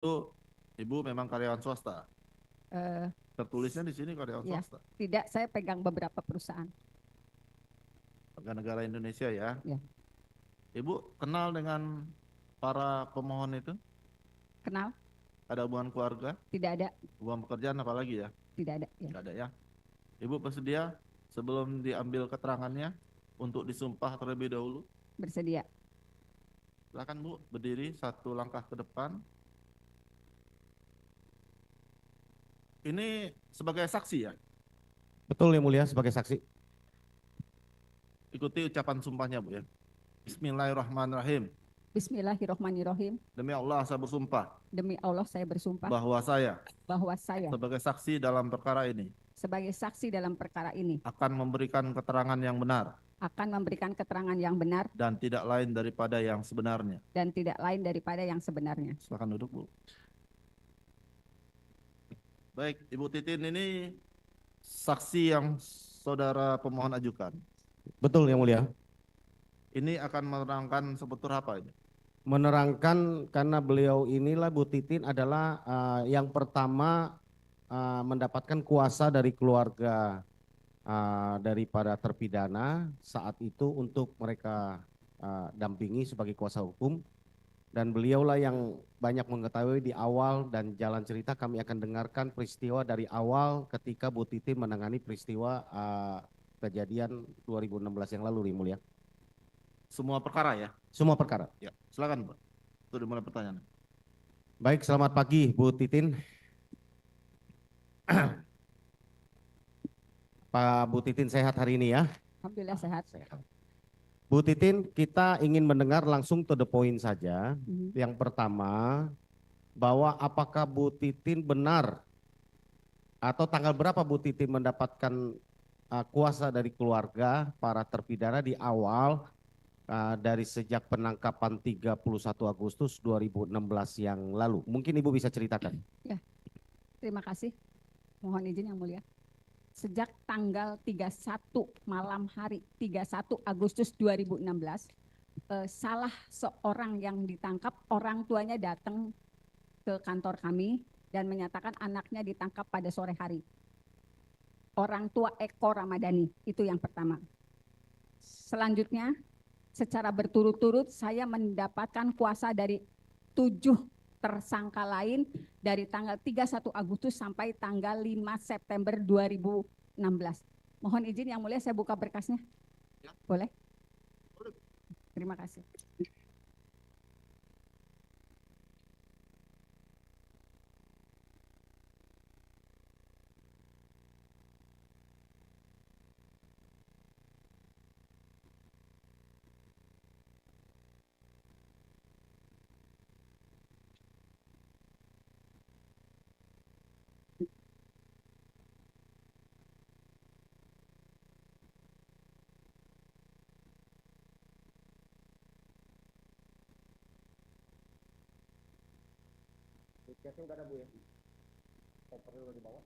Itu Ibu memang karyawan swasta. Eh, Tertulisnya di sini karyawan ya, swasta. tidak, saya pegang beberapa perusahaan. Warga negara Indonesia ya. Ya, Ibu kenal dengan para pemohon itu? kenal? Ada hubungan keluarga, Tidak ada, hubungan pekerjaan apalagi ya? tidak ada. Ya, Enggak ada ya. Ibu bersedia sebelum diambil keterangannya untuk disumpah terlebih dahulu? bersedia. Silakan Bu, berdiri satu langkah ke depan. Ini sebagai saksi ya? Betul yang mulia, sebagai saksi. Ikuti ucapan sumpahnya Bu ya. Bismillahirrahmanirrahim. Bismillahirrohmanirrohim. Demi Allah saya bersumpah Demi Allah saya bersumpah bahwa saya bahwa saya sebagai saksi dalam perkara ini sebagai saksi dalam perkara ini akan memberikan keterangan yang benar akan memberikan keterangan yang benar dan tidak lain daripada yang sebenarnya. dan tidak lain daripada yang sebenarnya. Silakan duduk Bu. Baik, Ibu Titin ini saksi yang saudara pemohon ajukan. Betul yang mulia. Ini akan menerangkan seputar apa ini? Menerangkan karena beliau inilah Bu Titin adalah yang pertama mendapatkan kuasa dari keluarga daripada terpidana saat itu untuk mereka dampingi sebagai kuasa hukum, dan beliaulah yang banyak mengetahui di awal, dan jalan cerita kami akan dengarkan peristiwa dari awal ketika Bu Titin menangani peristiwa kejadian 2016 yang lalu, yang mulia. Semua perkara ya? Semua perkara. Ya, silakan Pak. Sudah dimulai pertanyaan. Baik, selamat pagi Bu Titin. Pak Bu Titin sehat hari ini ya? Alhamdulillah sehat. Bu Titin, kita ingin mendengar langsung to the point saja. Mhm. Yang pertama, bahwa apakah Bu Titin benar atau tanggal berapa Bu Titin mendapatkan kuasa dari keluarga para terpidana di awal dari sejak penangkapan 31 Agustus 2016 yang lalu. Mungkin Ibu bisa ceritakan. Ya, terima kasih. Mohon izin yang mulia. Sejak tanggal 31 malam hari 31 Agustus 2016, salah seorang yang ditangkap, orang tuanya datang ke kantor kami dan menyatakan anaknya ditangkap pada sore hari. Orang tua Eko Ramadhani, itu yang pertama. Selanjutnya, secara berturut-turut saya mendapatkan kuasa dari 7 tersangka lain dari tanggal 31 Agustus sampai tanggal 5 September 2016. Mohon izin yang mulia saya buka berkasnya. Boleh? Terima kasih. Udah ada Bu ya? Kopernya di bawah.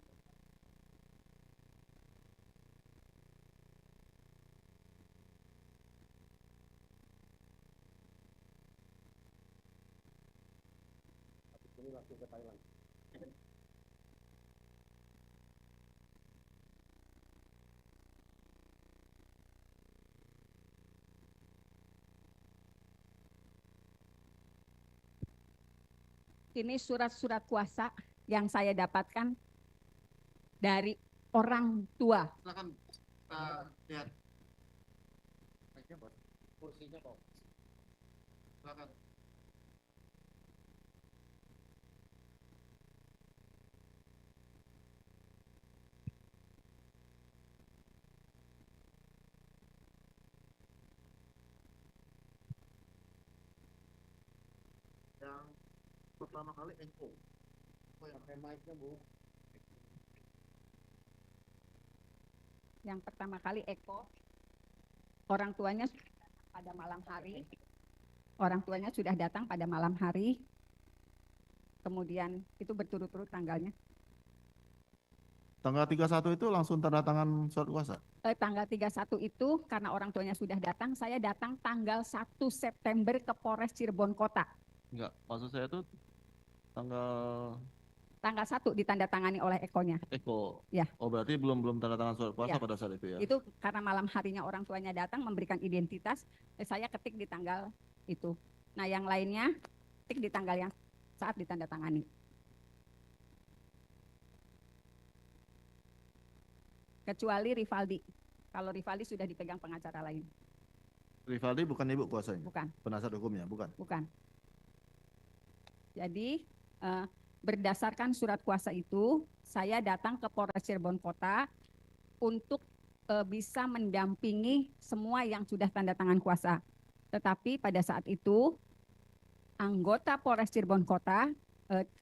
Ini langsung ke Thailand. Ini surat-surat kuasa yang saya dapatkan dari orang tua. Silakan lihat. Kursinya kok. Silakan. Yang pertama kali Eko. Pakai mic-nya Bu. Yang pertama kali Eko, orang tuanya pada malam hari. Orang tuanya sudah datang pada malam hari. Kemudian itu berturut-turut tanggalnya. Tanggal 31 itu langsung tanda tangan surat kuasa? Tanggal 31 itu karena orang tuanya sudah datang, saya datang tanggal 1 September ke Polres Cirebon Kota. Enggak, maksud saya itu Tanggal Tanggal 1 ditandatangani oleh Eko-nya. Eko. Ya. Oh berarti belum tanda tangan surat kuasa Ya. pada saat itu ya? Itu karena malam harinya orang tuanya datang memberikan identitas, saya ketik di tanggal itu. Nah yang lainnya ketik di tanggal yang saat ditandatangani. Kecuali Rivaldi. Kalau Rivaldi sudah dipegang pengacara lain. Rivaldi bukan ibu kuasanya? Bukan, Penasihat hukumnya, bukan? bukan. Jadi berdasarkan surat kuasa itu, saya datang ke Polres Cirebon Kota untuk bisa mendampingi semua yang sudah tanda tangan kuasa. Tetapi pada saat itu anggota Polres Cirebon Kota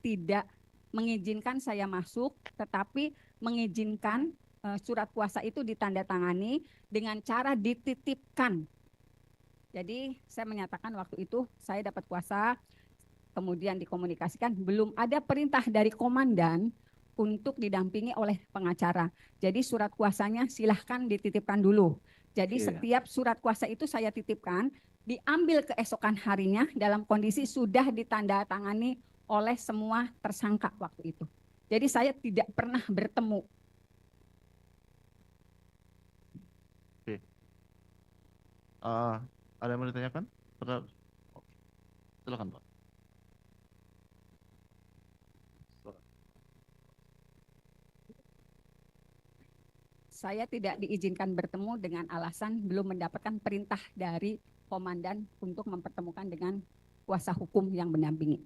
tidak mengizinkan saya masuk, tetapi mengizinkan surat kuasa itu ditandatangani dengan cara dititipkan. Jadi saya menyatakan waktu itu saya dapat kuasa, kemudian dikomunikasikan, belum ada perintah dari komandan untuk didampingi oleh pengacara. Jadi surat kuasanya silahkan dititipkan dulu. Jadi setiap surat kuasa itu saya titipkan, diambil keesokan harinya dalam kondisi sudah ditandatangani oleh semua tersangka waktu itu. Jadi saya tidak pernah bertemu. Ada yang mau ditanyakan? Silakan Pak. Saya tidak diizinkan bertemu dengan alasan belum mendapatkan perintah dari komandan untuk mempertemukan dengan kuasa hukum yang mendampingi.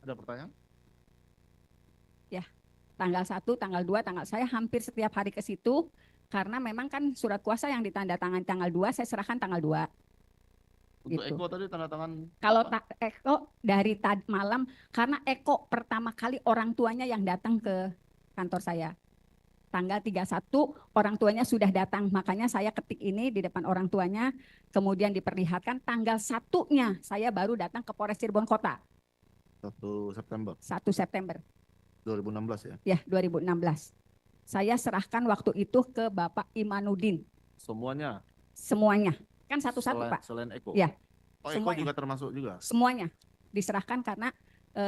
Ada pertanyaan? Ya, tanggal 1, tanggal 2, saya hampir setiap hari ke situ karena memang kan surat kuasa yang ditandatangani tanggal 2, saya serahkan tanggal 2. Untuk Gitu. Eko tadi tanda tangan Kalau apa? Eko dari malam, karena Eko pertama kali orang tuanya yang datang ke kantor saya. Tanggal 31 orang tuanya sudah datang, makanya saya ketik ini di depan orang tuanya, kemudian diperlihatkan tanggal 1-nya saya baru datang ke Polres Cirebon Kota. 1 September 1 September. 2016 ya? Ya, 2016. Saya serahkan waktu itu ke Bapak Imanuddin. Semuanya? Semuanya. Kan satu-satu Pak. Selain Eko? Ya. Oh Eko Semuanya. juga termasuk juga? Semuanya diserahkan karena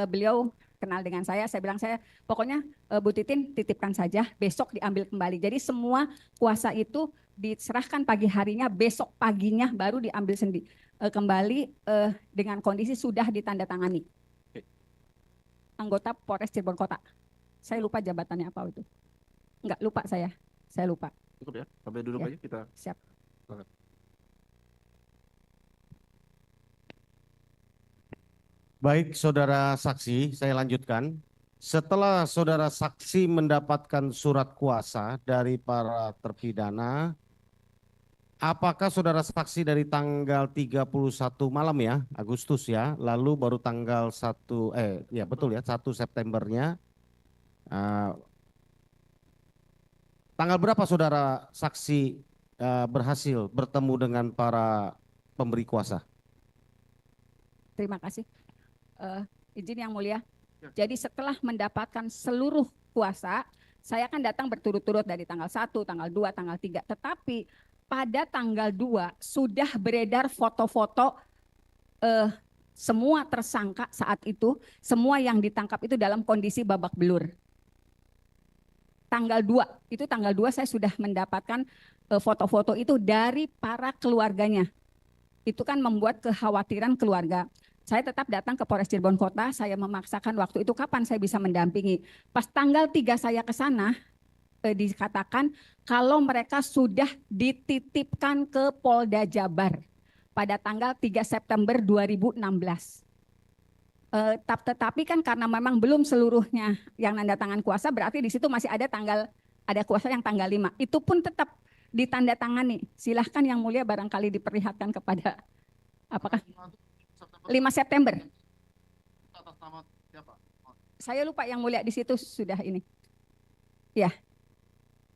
beliau kenal dengan saya bilang pokoknya Bu Titin titipkan saja, besok diambil kembali. Jadi semua kuasa itu diserahkan pagi harinya, besok paginya baru diambil kembali dengan kondisi sudah ditandatangani. Oke. Anggota Polres Cirebon Kota. Saya lupa jabatannya apa itu. Enggak lupa saya lupa. Cukup ya, sampai duduk Ya. aja kita. Siap. Baik, saudara saksi, saya lanjutkan. Setelah saudara saksi mendapatkan surat kuasa dari para terpidana, apakah saudara saksi dari tanggal 31 malam ya, Agustus ya, lalu baru tanggal 1, ya betul ya, 1 Septembernya, tanggal berapa saudara saksi berhasil bertemu dengan para pemberi kuasa? Terima kasih. Izin yang mulia. Ya. Jadi setelah mendapatkan seluruh kuasa, saya akan datang berturut-turut dari tanggal 1, tanggal 2, tanggal 3. Tetapi pada tanggal 2 sudah beredar foto-foto semua tersangka saat itu, semua yang ditangkap itu dalam kondisi babak belur. Tanggal 2 saya sudah mendapatkan foto-foto itu dari para keluarganya. Itu kan membuat kekhawatiran keluarga. Saya tetap datang ke Polres Cirebon Kota, saya memaksakan waktu itu kapan saya bisa mendampingi. Pas tanggal 3 saya ke sana, dikatakan kalau mereka sudah dititipkan ke Polda Jabar pada tanggal 3 September 2016. Tetapi kan karena memang belum seluruhnya yang nanda tangan kuasa, berarti di situ masih ada kuasa yang tanggal 5. Itu pun tetap ditandatangani. Silahkan yang mulia barangkali diperlihatkan kepada apakah 5 September. Atas nama siapa? Saya lupa yang mulia di situ sudah ini. Ya.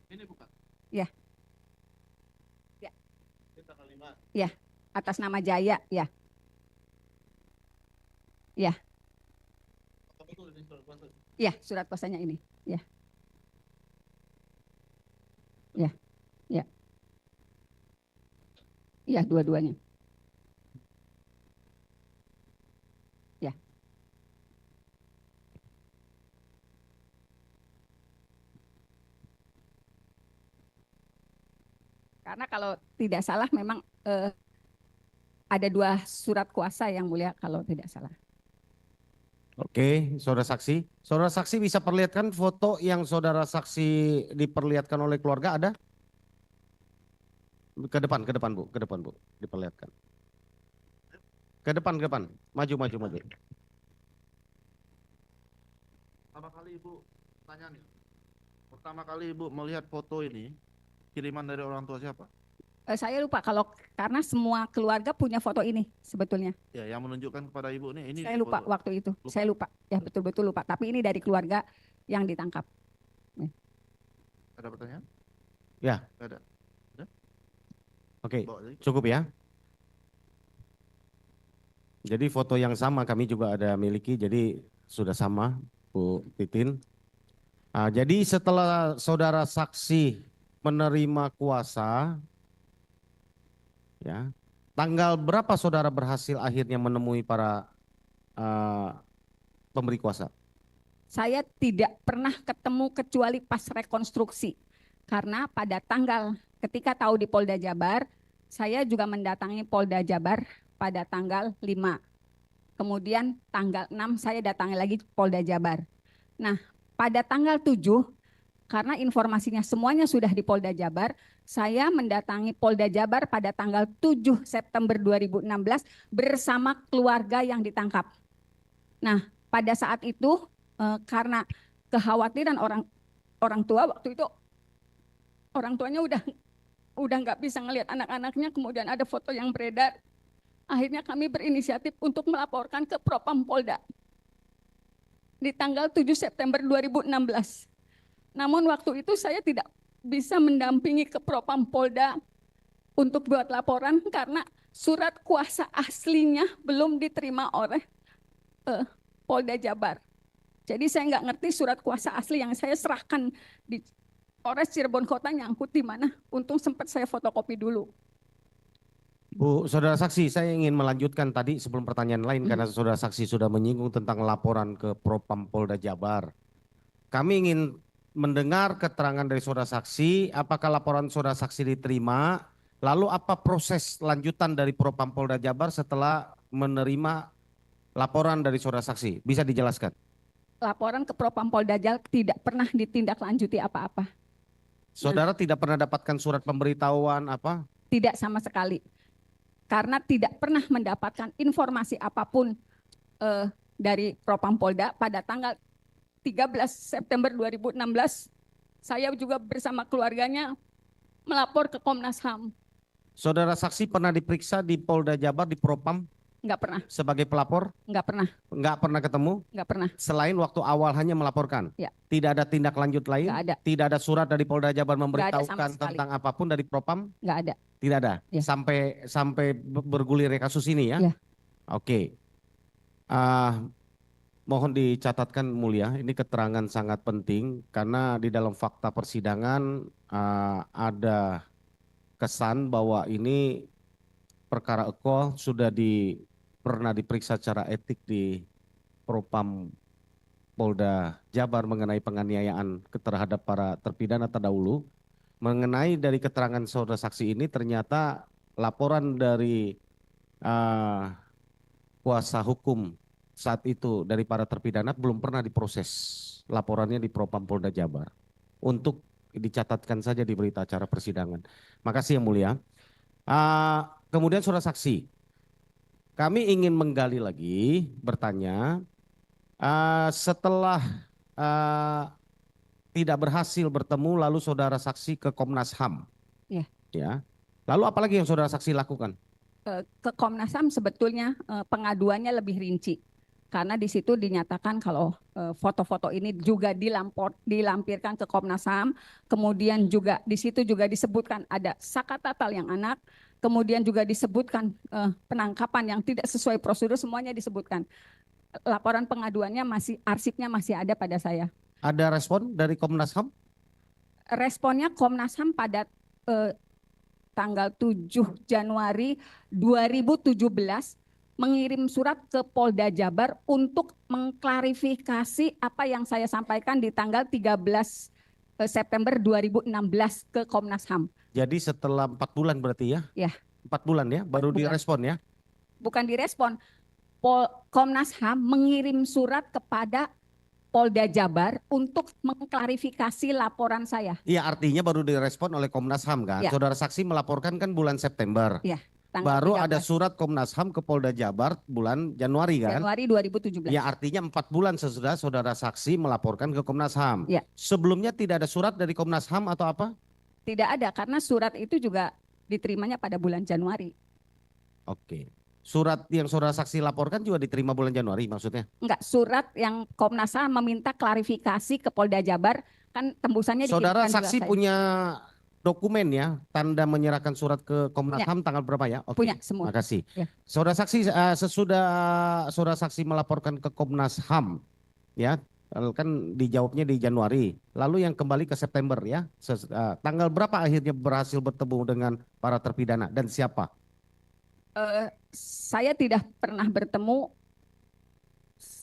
Ini bukan? Ya. Ya. Ini tanggal 5. Ya, atas nama Jaya, ya. Ya. Apa betul ini surat kuasa? Ya, surat kuasanya ini. Ya. Ya. Ya. Iya, dua-duanya. Ya. Karena kalau tidak salah memang ada 2 surat kuasa yang mulia kalau tidak salah. Oke, saudara saksi. Saudara saksi bisa perlihatkan foto yang saudara saksi diperlihatkan oleh keluarga ada? Ke depan Bu, ke depan Bu, diperlihatkan. Ke depan, maju. Pertama kali Ibu tanya nih. Pertama kali Ibu melihat foto ini kiriman dari orang tua siapa? Saya lupa karena semua keluarga punya foto ini sebetulnya. Ya, yang menunjukkan kepada Ibu nih ini Saya lupa foto. waktu itu. Lupa? Saya lupa. Ya betul-betul lupa. Tapi ini dari keluarga yang ditangkap. Ada pertanyaan? Ya. Ada. Oke, Bawa lagi. cukup ya. Jadi foto yang sama kami juga ada miliki, jadi sudah sama Bu Titin. Jadi setelah saudara saksi menerima kuasa, ya, tanggal berapa saudara berhasil akhirnya menemui para pemberi kuasa? Saya tidak pernah ketemu kecuali pas rekonstruksi. Karena pada tanggal ketika tahu di Polda Jabar, saya juga mendatangi Polda Jabar pada tanggal 5. Kemudian tanggal 6 saya datangi lagi Polda Jabar. Nah, pada tanggal 7, karena informasinya semuanya sudah di Polda Jabar, saya mendatangi Polda Jabar pada tanggal 7 September 2016 bersama keluarga yang ditangkap. Nah, pada saat itu karena kekhawatiran orang tua waktu itu, orang tuanya udah nggak bisa ngelihat anak-anaknya, kemudian ada foto yang beredar. Akhirnya kami berinisiatif untuk melaporkan ke Propam Polda di tanggal 7 September 2016. Namun waktu itu saya tidak bisa mendampingi ke Propam Polda untuk buat laporan karena surat kuasa aslinya belum diterima oleh Polda Jabar. Jadi saya nggak ngerti surat kuasa asli yang saya serahkan di Polres Cirebon Kota nyangkut di mana. Untung sempat saya fotokopi dulu. Bu, saudara saksi, saya ingin melanjutkan tadi sebelum pertanyaan lain karena saudara saksi sudah menyinggung tentang laporan ke Propam Polda Jabar. Kami ingin mendengar keterangan dari saudara saksi, apakah laporan saudara saksi diterima, lalu apa proses lanjutan dari Propam Polda Jabar setelah menerima laporan dari saudara saksi? Bisa dijelaskan? Laporan ke Propam Polda Jabar tidak pernah ditindaklanjuti apa-apa. Saudara tidak pernah dapatkan surat pemberitahuan apa? Tidak sama sekali. Karena tidak pernah mendapatkan informasi apapun dari Propam Polda pada tanggal 13 September 2016. Saya juga bersama keluarganya melapor ke Komnas HAM. Saudara saksi pernah diperiksa di Polda Jabar, di Propam? Nggak pernah. Sebagai pelapor? Nggak pernah. Nggak pernah ketemu? Nggak pernah. Selain waktu awal hanya melaporkan? Ya. Tidak ada tindak lanjut lain? Nggak ada. Tidak ada surat dari Polda Jabar Nggak ada sama memberitahukan sekali. tentang apapun dari Propam? Nggak ada. Tidak ada? Ya. Sampai bergulir kasus ini ya? Ya. Oke. Mohon dicatatkan mulia, ini keterangan sangat penting karena di dalam fakta persidangan ada kesan bahwa ini perkara Eko sudah pernah diperiksa secara etik di Propam Polda Jabar mengenai penganiayaan terhadap para terpidana terdahulu. Mengenai dari keterangan saudara saksi ini ternyata laporan dari kuasa hukum saat itu dari para terpidana belum pernah diproses. Laporannya di Propam Polda Jabar. Untuk dicatatkan saja di berita acara persidangan. Makasih yang mulia. Kemudian saudara saksi, kami ingin menggali lagi, bertanya, setelah tidak berhasil bertemu lalu saudara saksi ke Komnas HAM. Ya. Ya. Lalu apalagi yang saudara saksi lakukan? Ke Komnas HAM sebetulnya pengaduannya lebih rinci. Karena di situ dinyatakan kalau foto-foto ini juga dilampirkan ke Komnas HAM, kemudian juga di situ juga disebutkan ada Saka Tatal yang anak, kemudian juga disebutkan penangkapan yang tidak sesuai prosedur, semuanya disebutkan. Laporan pengaduannya arsipnya masih ada pada saya. Ada respon dari Komnas HAM? Responnya Komnas HAM pada tanggal 7 Januari 2017 mengirim surat ke Polda Jabar untuk mengklarifikasi apa yang saya sampaikan di tanggal 13 September 2016 ke Komnas HAM. Jadi setelah 4 bulan berarti ya? Ya. 4 bulan ya, baru 4 bulan. direspon ya? Bukan direspon, Komnas HAM mengirim surat kepada Polda Jabar untuk mengklarifikasi laporan saya. Iya, artinya baru direspon oleh Komnas HAM kan? Ya. Saudara saksi melaporkan kan bulan September. Ya, tanggal Baru ada 13 surat Komnas HAM ke Polda Jabar bulan Januari kan? Januari 2017. Ya, artinya 4 bulan sesudah saudara saksi melaporkan ke Komnas HAM. Ya. Sebelumnya tidak ada surat dari Komnas HAM atau apa? Tidak ada, karena surat itu juga diterimanya pada bulan Januari. Oke. Surat yang saudara saksi laporkan juga diterima bulan Januari maksudnya? Enggak, surat yang Komnas HAM meminta klarifikasi ke Polda Jabar, kan tembusannya Saudara dikirimkan juga saksi saya. punya dokumen ya, tanda menyerahkan surat ke Komnas Punya. HAM tanggal berapa ya? Oke. Punya semua. Makasih. Ya. Saudara saksi sesudah saudara saksi melaporkan ke Komnas HAM ya, kan dijawabnya di Januari. Lalu yang kembali ke September ya. Tanggal berapa akhirnya berhasil bertemu dengan para terpidana dan siapa? Saya tidak pernah bertemu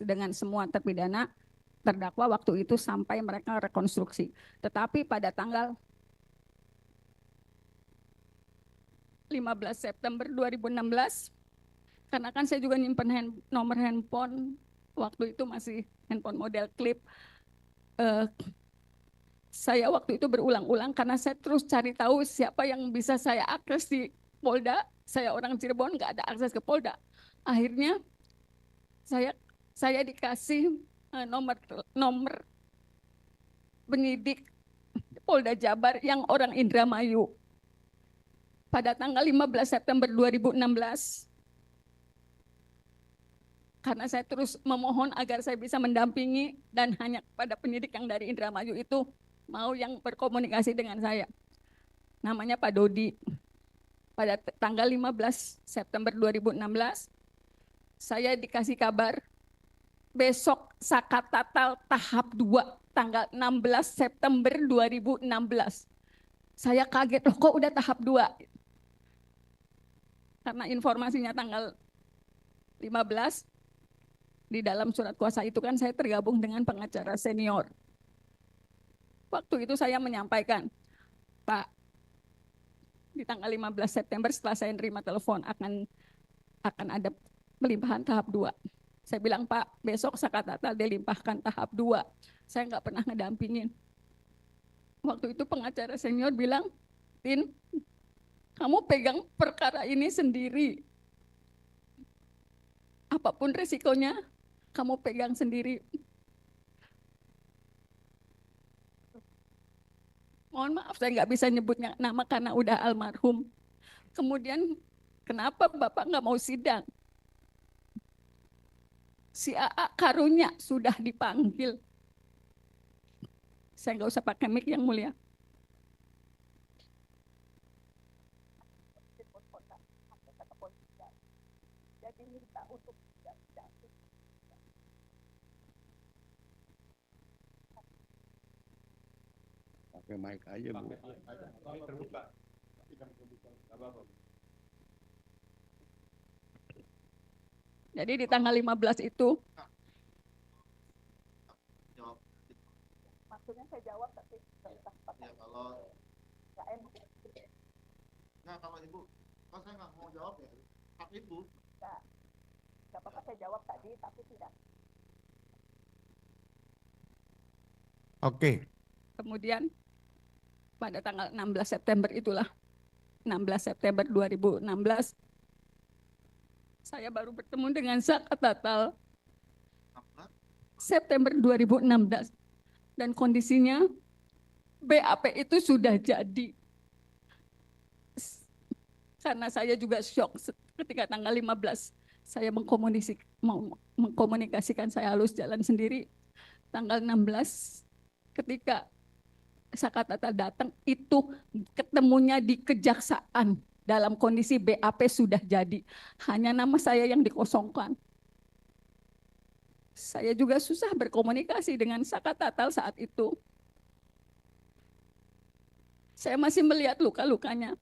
dengan semua terpidana terdakwa waktu itu sampai mereka rekonstruksi. Tetapi pada tanggal 15 September 2016, karena kan saya juga nyimpen nomor handphone, waktu itu masih handphone model klip. Saya waktu itu berulang-ulang karena saya terus cari tahu siapa yang bisa saya akses di Polda. Saya orang Cirebon, nggak ada akses ke Polda. Akhirnya saya dikasih nomor penyidik Polda Jabar yang orang Indramayu. Pada tanggal 15 September 2016, karena saya terus memohon agar saya bisa mendampingi dan hanya pada penyidik yang dari Indramayu itu mau yang berkomunikasi dengan saya. Namanya Pak Dodi. Pada tanggal 15 September 2016, saya dikasih kabar besok Sakatatal tahap 2 tanggal 16 September 2016. Saya kaget, loh kok udah tahap 2? Karena informasinya tanggal 15, di dalam surat kuasa itu kan saya tergabung dengan pengacara senior. Waktu itu saya menyampaikan, Pak, di tanggal 15 September setelah saya nerima telepon akan ada pelimpahan tahap 2. Saya bilang, Pak, besok Sakatatal dilimpahkan tahap 2. Saya nggak pernah ngedampingin. Waktu itu pengacara senior bilang, Tin, kamu pegang perkara ini sendiri. Apapun resikonya, kamu pegang sendiri. Mohon maaf, saya nggak bisa nyebutnya nama karena udah almarhum. Kemudian, kenapa Bapak nggak mau sidang? Si AA karunya sudah dipanggil. Saya nggak usah pakai mic yang mulia. Jadi minta untuk Pakai mic aja Bu. Terbuka. Jadi di tanggal 15 itu. Jawab. Maksudnya saya jawab tapi Ya kalau nggak, kalau ibu, kalau saya nggak mau jawab ya hak ibu. nggak apa-apa saya jawab tadi tapi tidak. Oke. Kemudian pada tanggal 16 September itulah, 16 September 2016, saya baru bertemu dengan Sakatatal September 2016. Dan kondisinya BAP itu sudah jadi. Karena saya juga syok ketika tanggal 15 saya mengkomunikasikan saya harus jalan sendiri. Tanggal 16 ketika Sakatatal datang itu ketemunya di kejaksaan dalam kondisi BAP sudah jadi. Hanya nama saya yang dikosongkan. Saya juga susah berkomunikasi dengan Sakatatal saat itu. Saya masih melihat luka-lukanya.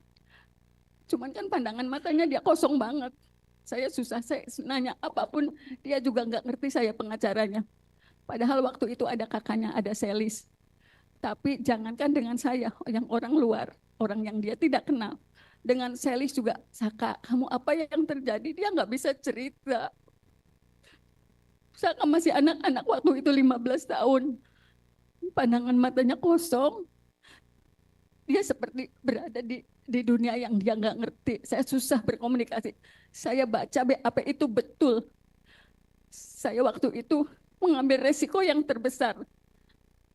Cuman kan pandangan matanya dia kosong banget. Saya susah, saya nanya apapun, dia juga nggak ngerti saya pengacaranya. Padahal waktu itu ada kakaknya, ada Selis. Tapi jangankan dengan saya, yang orang luar, orang yang dia tidak kenal. Dengan Selis juga, Saka, kamu apa yang terjadi? Dia nggak bisa cerita. Saka masih anak-anak waktu itu 15 tahun. Pandangan matanya kosong. Dia seperti berada di dunia yang dia nggak ngerti. Saya susah berkomunikasi. Saya baca BAP itu betul. Saya waktu itu mengambil resiko yang terbesar.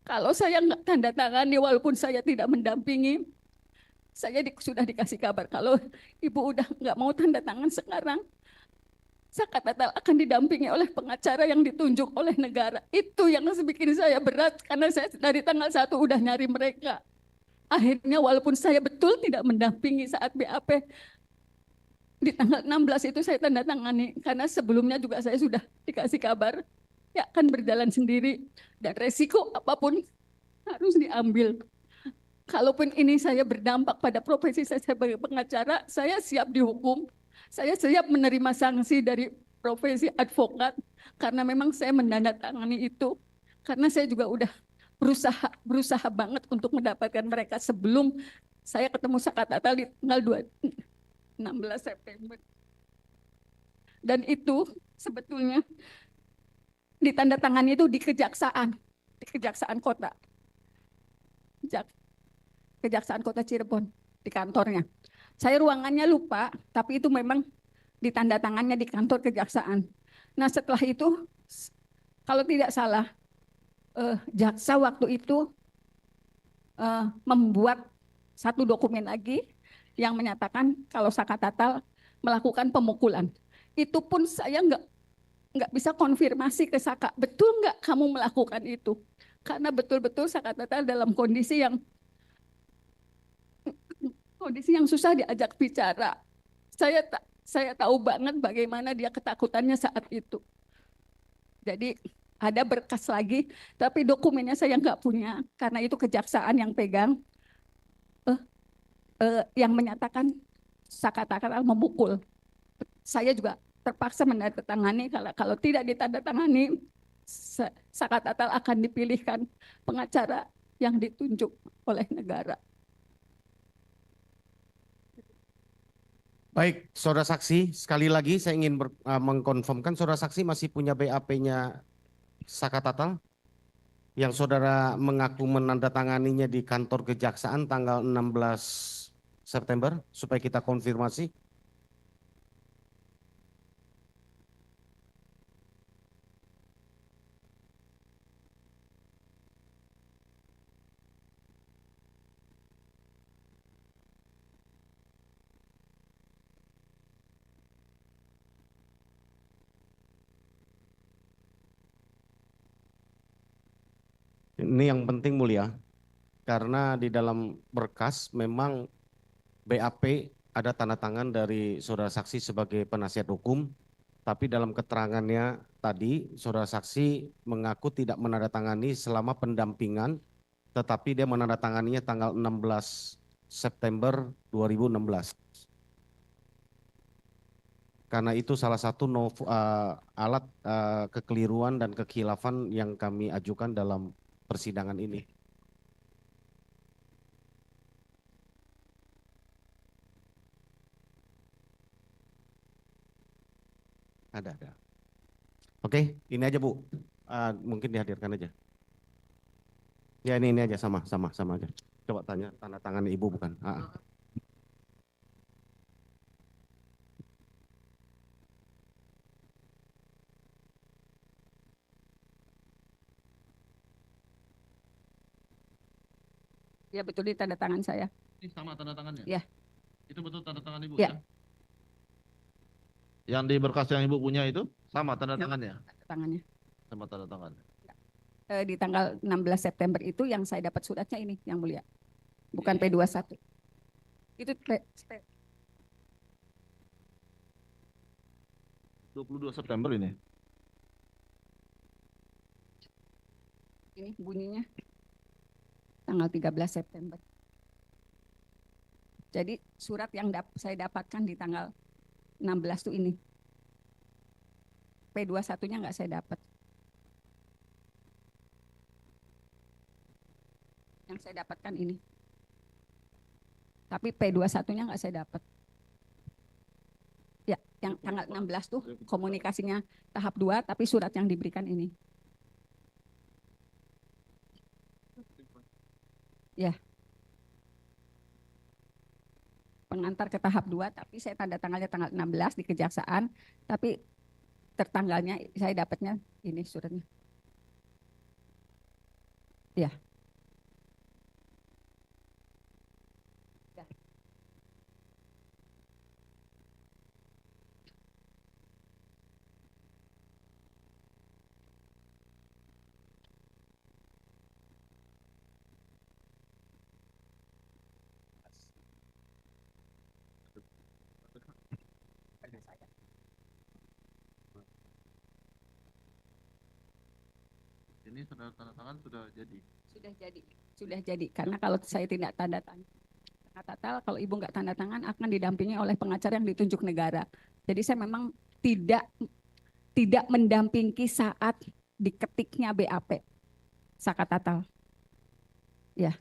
Kalau saya nggak tanda tangani, walaupun saya tidak mendampingi, saya sudah dikasih kabar kalau ibu udah nggak mau tanda tangan sekarang, Sakatatal akan didampingi oleh pengacara yang ditunjuk oleh negara. Itu yang bikin saya berat karena saya dari tanggal 1 udah nyari mereka. Akhirnya walaupun saya betul tidak mendampingi saat BAP, di tanggal 16 itu saya tanda tangani karena sebelumnya juga saya sudah dikasih kabar ya akan berjalan sendiri dan resiko apapun harus diambil. Kalaupun ini saya berdampak pada profesi saya sebagai pengacara, saya siap dihukum. Saya siap menerima sanksi dari profesi advokat karena memang saya menandatangani itu. Karena saya juga udah berusaha banget untuk mendapatkan mereka sebelum saya ketemu Sakatatal di tanggal 16 September. Dan itu sebetulnya ditandatangani itu di Kejaksaan Kota. Kejaksaan Kota Cirebon di kantornya. Saya ruangannya lupa, tapi itu memang ditandatangannya di kantor kejaksaan. Nah setelah itu, kalau tidak salah, jaksa waktu itu membuat satu dokumen lagi yang menyatakan kalau Sakatatal melakukan pemukulan. Itu pun saya nggak bisa konfirmasi ke Saka, betul nggak kamu melakukan itu? Karena betul-betul Sakatatal dalam kondisi yang susah diajak bicara. Saya tahu banget bagaimana dia ketakutannya saat itu. Jadi ada berkas lagi, tapi dokumennya saya nggak punya karena itu kejaksaan yang pegang, yang menyatakan Sakatatal memukul. Saya juga terpaksa menandatangani kalau tidak ditandatangani Sakatatal akan dipilihkan pengacara yang ditunjuk oleh negara. Baik, saudara saksi, sekali lagi saya ingin mengkonfirmkan saudara saksi masih punya BAP-nya Sakatatal yang saudara mengaku menandatanganinya di kantor kejaksaan tanggal 16 September supaya kita konfirmasi. Ini yang penting mulia, karena di dalam berkas memang BAP ada tanda tangan dari saudara saksi sebagai penasihat hukum, tapi dalam keterangannya tadi saudara saksi mengaku tidak menandatangani selama pendampingan, tetapi dia menandatanganinya tanggal 16 September 2016. Karena itu salah satu alat kekeliruan dan kekhilafan yang kami ajukan dalam persidangan ini. Ada. Oke, ini aja Bu. Mungkin dihadirkan aja. Ya ini aja sama aja. Coba tanya tanda tangan Ibu bukan? Ya betul di tanda tangan saya. Ini sama tanda tangannya? Ya. Itu betul tanda tangan Ibu Ya. ya? Yang di berkas yang Ibu punya itu sama tanda Ya, tangannya? tanda tangannya. Sama tanda tangannya. Di tanggal 16 September itu yang saya dapat suratnya ini yang mulia. Bukan P21. Itu 22 September ini. Ini bunyinya tanggal 13 September. Jadi surat yang saya dapatkan di tanggal 16 tuh ini. P21-nya nggak saya dapat. Yang saya dapatkan ini. Tapi P21-nya nggak saya dapat. Ya, yang tanggal 16 tuh komunikasinya tahap 2, tapi surat yang diberikan ini. Ya. Pengantar ke tahap 2, tapi saya tanda tangannya tanggal 16 di kejaksaan, tapi tertanggalnya saya dapatnya ini suratnya. Ya. Ya. Ini sudah tanda tangan sudah jadi. Sudah jadi. Karena kalau saya tidak tanda tangan, kata kalau ibu nggak tanda tangan akan didampingi oleh pengacara yang ditunjuk negara. Jadi saya memang tidak mendampingi saat diketiknya BAP Sakatatal. Ya.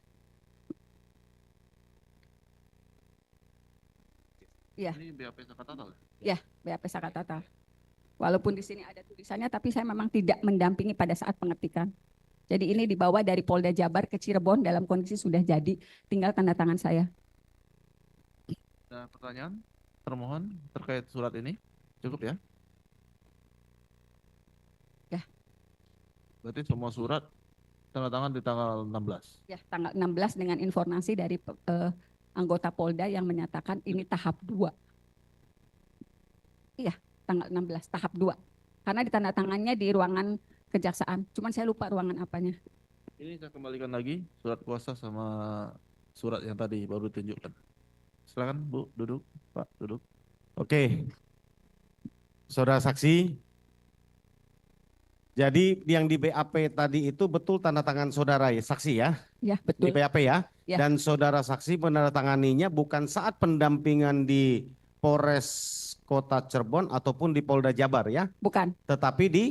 Ya. Ini BAP Sakatatal. Ya, BAP Sakatatal. Walaupun di sini ada tulisannya, tapi saya memang tidak mendampingi pada saat pengetikan. Jadi ini dibawa dari Polda Jabar ke Cirebon dalam kondisi sudah jadi, tinggal tanda tangan saya. Ada pertanyaan termohon terkait surat ini? Cukup ya? Ya. Berarti semua surat tanda tangan di tanggal 16. Ya, tanggal 16 dengan informasi dari anggota Polda yang menyatakan ini tahap 2. Iya, tanggal 16 tahap 2. Karena ditandatangannya di ruangan kejaksaan. Cuman saya lupa ruangan apanya. Ini saya kembalikan lagi surat kuasa sama surat yang tadi baru ditunjukkan. Silakan Bu, duduk. Pak, duduk. Oke. Saudara saksi. Jadi yang di BAP tadi itu betul tanda tangan saudara ya, saksi ya? Ya, Di betul. BAP ya? Ya. Dan saudara saksi menandatanganinya bukan saat pendampingan di Polres Kota Cirebon ataupun di Polda Jabar ya? Bukan. Tetapi di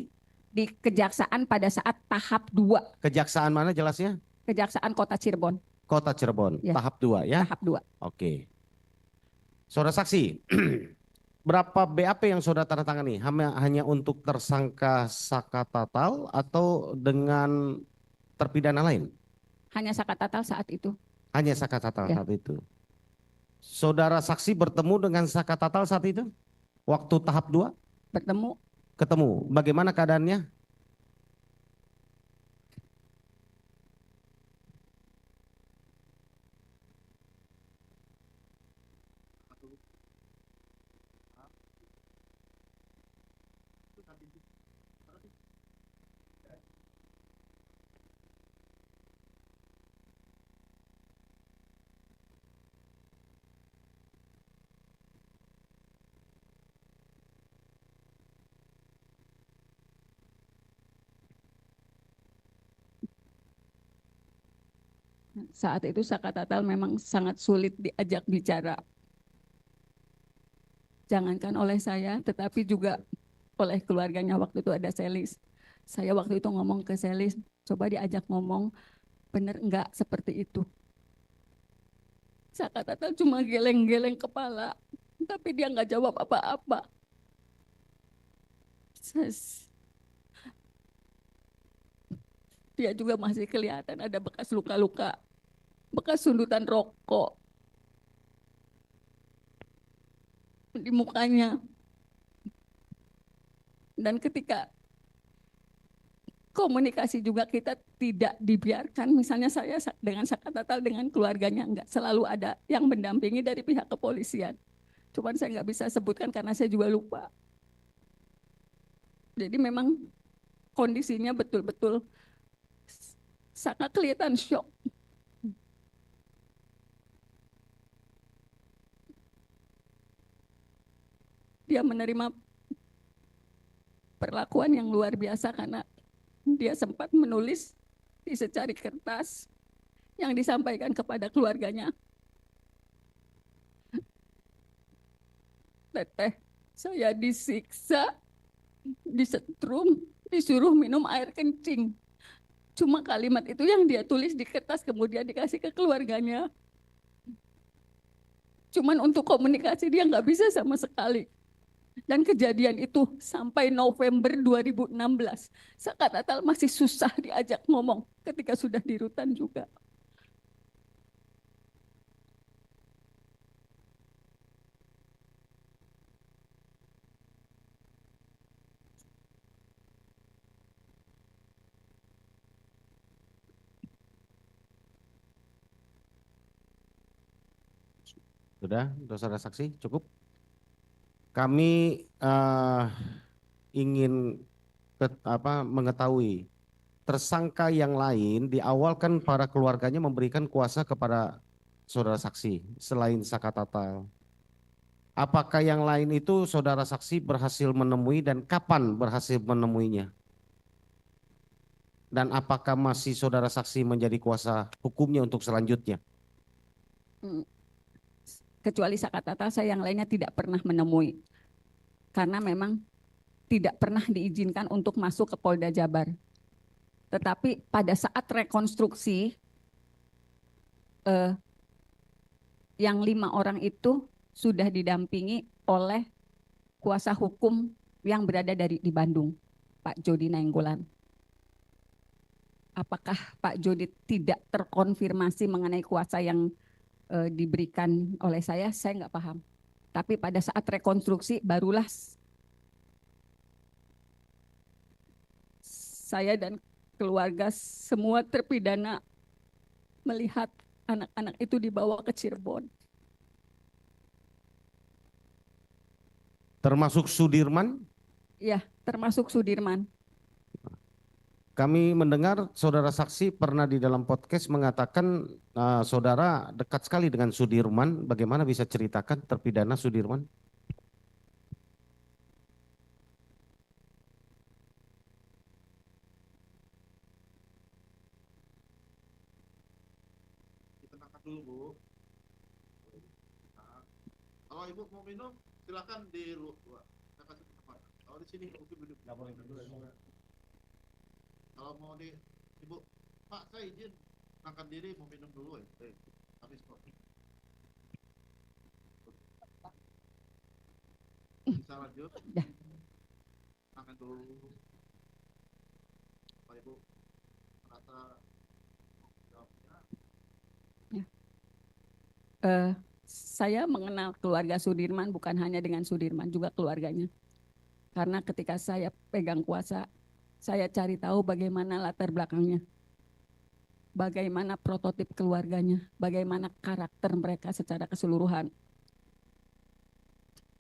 Kejaksaan pada saat tahap 2. kejaksaan mana jelasnya? Kejaksaan Kota Cirebon. Kota Cirebon, Ya. tahap 2 ya? Tahap 2. Oke. Saudara saksi, berapa BAP yang saudara tanda tangani? Hanya untuk tersangka Sakatatal atau dengan terpidana lain? Hanya Sakatatal saat itu. Hanya Sakatatal Ya. saat itu. Saudara saksi bertemu dengan Sakatatal saat itu? Waktu tahap 2? Bertemu. Ketemu. Bagaimana keadaannya? Saat itu Sakatatal memang sangat sulit diajak bicara. Jangankan oleh saya, tetapi juga oleh keluarganya. Waktu itu ada Selis. Saya waktu itu ngomong ke Selis, coba diajak ngomong, bener enggak seperti itu. Sakatatal cuma geleng-geleng kepala, tapi dia nggak jawab apa-apa. Dia juga masih kelihatan ada bekas luka-luka, bekas sundutan rokok di mukanya. Dan ketika komunikasi juga kita tidak dibiarkan, misalnya saya dengan Sakatatal dengan keluarganya, enggak selalu ada yang mendampingi dari pihak kepolisian. Cuman saya nggak bisa sebutkan karena saya juga lupa. Jadi memang kondisinya betul-betul sangat kelihatan syok. Dia menerima perlakuan yang luar biasa karena dia sempat menulis di secari kertas yang disampaikan kepada keluarganya. Teteh, saya disiksa, disetrum, disuruh minum air kencing. Cuma kalimat itu yang dia tulis di kertas kemudian dikasih ke keluarganya. Cuman untuk komunikasi dia nggak bisa sama sekali. Dan kejadian itu sampai November 2016. Kak Natal masih susah diajak ngomong ketika sudah di rutan juga. Sudah, saudara saksi, cukup. Kami ingin mengetahui tersangka yang lain di awal kan para keluarganya memberikan kuasa kepada saudara saksi selain Saka Tatal. Apakah yang lain itu saudara saksi berhasil menemui dan kapan berhasil menemuinya? Dan apakah masih saudara saksi menjadi kuasa hukumnya untuk selanjutnya? Kecuali Saka Tatal, saya yang lainnya tidak pernah menemui. Karena memang tidak pernah diizinkan untuk masuk ke Polda Jabar. Tetapi pada saat rekonstruksi, yang 5 orang itu sudah didampingi oleh kuasa hukum yang berada di Bandung, Pak Jody Nainggolan. Apakah Pak Jody tidak terkonfirmasi mengenai kuasa yang diberikan oleh saya nggak paham. Tapi pada saat rekonstruksi barulah saya dan keluarga semua terpidana melihat anak-anak itu dibawa ke Cirebon. Termasuk Sudirman? Ya, termasuk Sudirman. Kami mendengar saudara saksi pernah di dalam podcast mengatakan saudara dekat sekali dengan Sudirman. Bagaimana bisa ceritakan terpidana Sudirman? Ditenangkan dulu, Bu. Nah, kalau Ibu mau minum, silakan di luar. Saya kasih tempat. Kalau di sini mungkin duduk. Nggak boleh duduk. Kalau mau di Ibu, Pak saya izin angkat diri mau minum dulu ya. Habis kok. Bisa lanjut. Angkat dulu. Pak Ibu merasa saya mengenal keluarga Sudirman bukan hanya dengan Sudirman, juga keluarganya. Karena ketika saya pegang kuasa, saya cari tahu bagaimana latar belakangnya, bagaimana prototip keluarganya, bagaimana karakter mereka secara keseluruhan.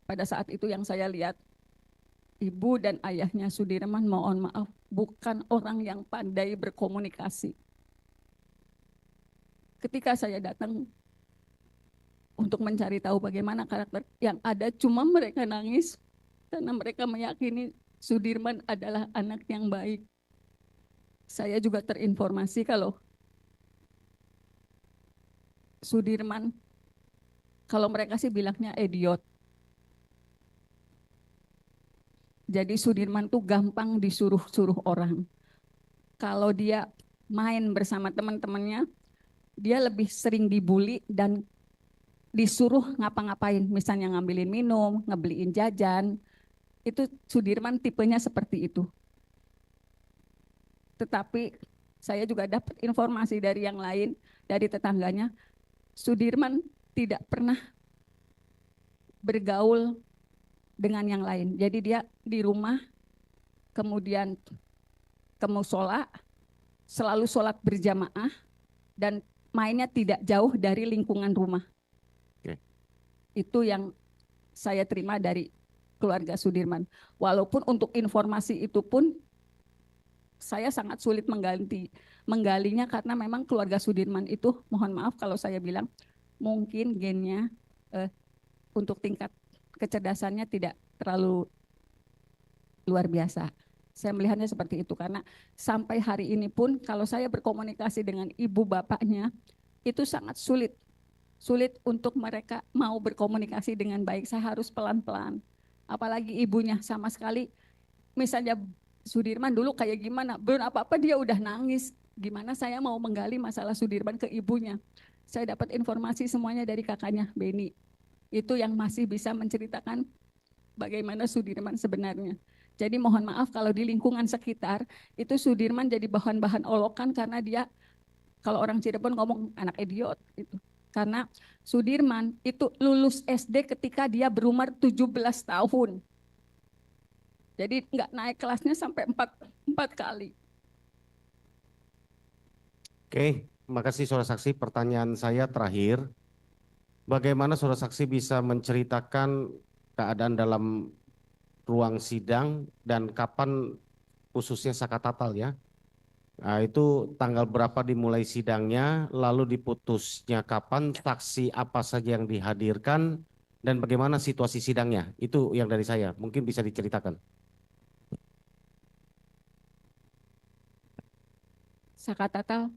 Pada saat itu yang saya lihat, ibu dan ayahnya Sudirman, mohon maaf, bukan orang yang pandai berkomunikasi. Ketika saya datang untuk mencari tahu bagaimana karakter yang ada, cuma mereka nangis karena mereka meyakini Sudirman adalah anak yang baik. Saya juga terinformasi kalau Sudirman, kalau mereka sih bilangnya idiot. Jadi Sudirman tuh gampang disuruh-suruh orang. Kalau dia main bersama teman-temannya, dia lebih sering dibully dan disuruh ngapa-ngapain, misalnya ngambilin minum, ngebeliin jajan. Itu Sudirman tipenya seperti itu. Tetapi saya juga dapat informasi dari yang lain, dari tetangganya, Sudirman tidak pernah bergaul dengan yang lain. Jadi dia di rumah, kemudian ke musola, selalu sholat berjamaah, dan mainnya tidak jauh dari lingkungan rumah. Oke. Itu yang saya terima dari keluarga Sudirman. Walaupun untuk informasi itu pun saya sangat sulit menggalinya karena memang keluarga Sudirman itu, mohon maaf kalau saya bilang, mungkin gennya untuk tingkat kecerdasannya tidak terlalu luar biasa. Saya melihatnya seperti itu karena sampai hari ini pun kalau saya berkomunikasi dengan ibu bapaknya itu sangat sulit sulit untuk mereka mau berkomunikasi dengan baik. Saya harus pelan-pelan. Apalagi ibunya sama sekali, misalnya Sudirman dulu kayak gimana, belum apa-apa dia udah nangis. Gimana saya mau menggali masalah Sudirman ke ibunya. Saya dapat informasi semuanya dari kakaknya, Beni. Itu yang masih bisa menceritakan bagaimana Sudirman sebenarnya. Jadi mohon maaf kalau di lingkungan sekitar, itu Sudirman jadi bahan-bahan olokan karena dia, kalau orang Cirebon ngomong anak idiot. Gitu. Karena Sudirman itu lulus SD ketika dia berumur 17 tahun. Jadi nggak naik kelasnya sampai empat kali. Oke, makasih saudara saksi. Pertanyaan saya terakhir, bagaimana saudara saksi bisa menceritakan keadaan dalam ruang sidang dan kapan khususnya Sakatatal ya? Nah, itu tanggal berapa dimulai sidangnya, lalu diputusnya kapan, saksi apa saja yang dihadirkan, dan bagaimana situasi sidangnya? Itu yang dari saya, mungkin bisa diceritakan. Sakatatal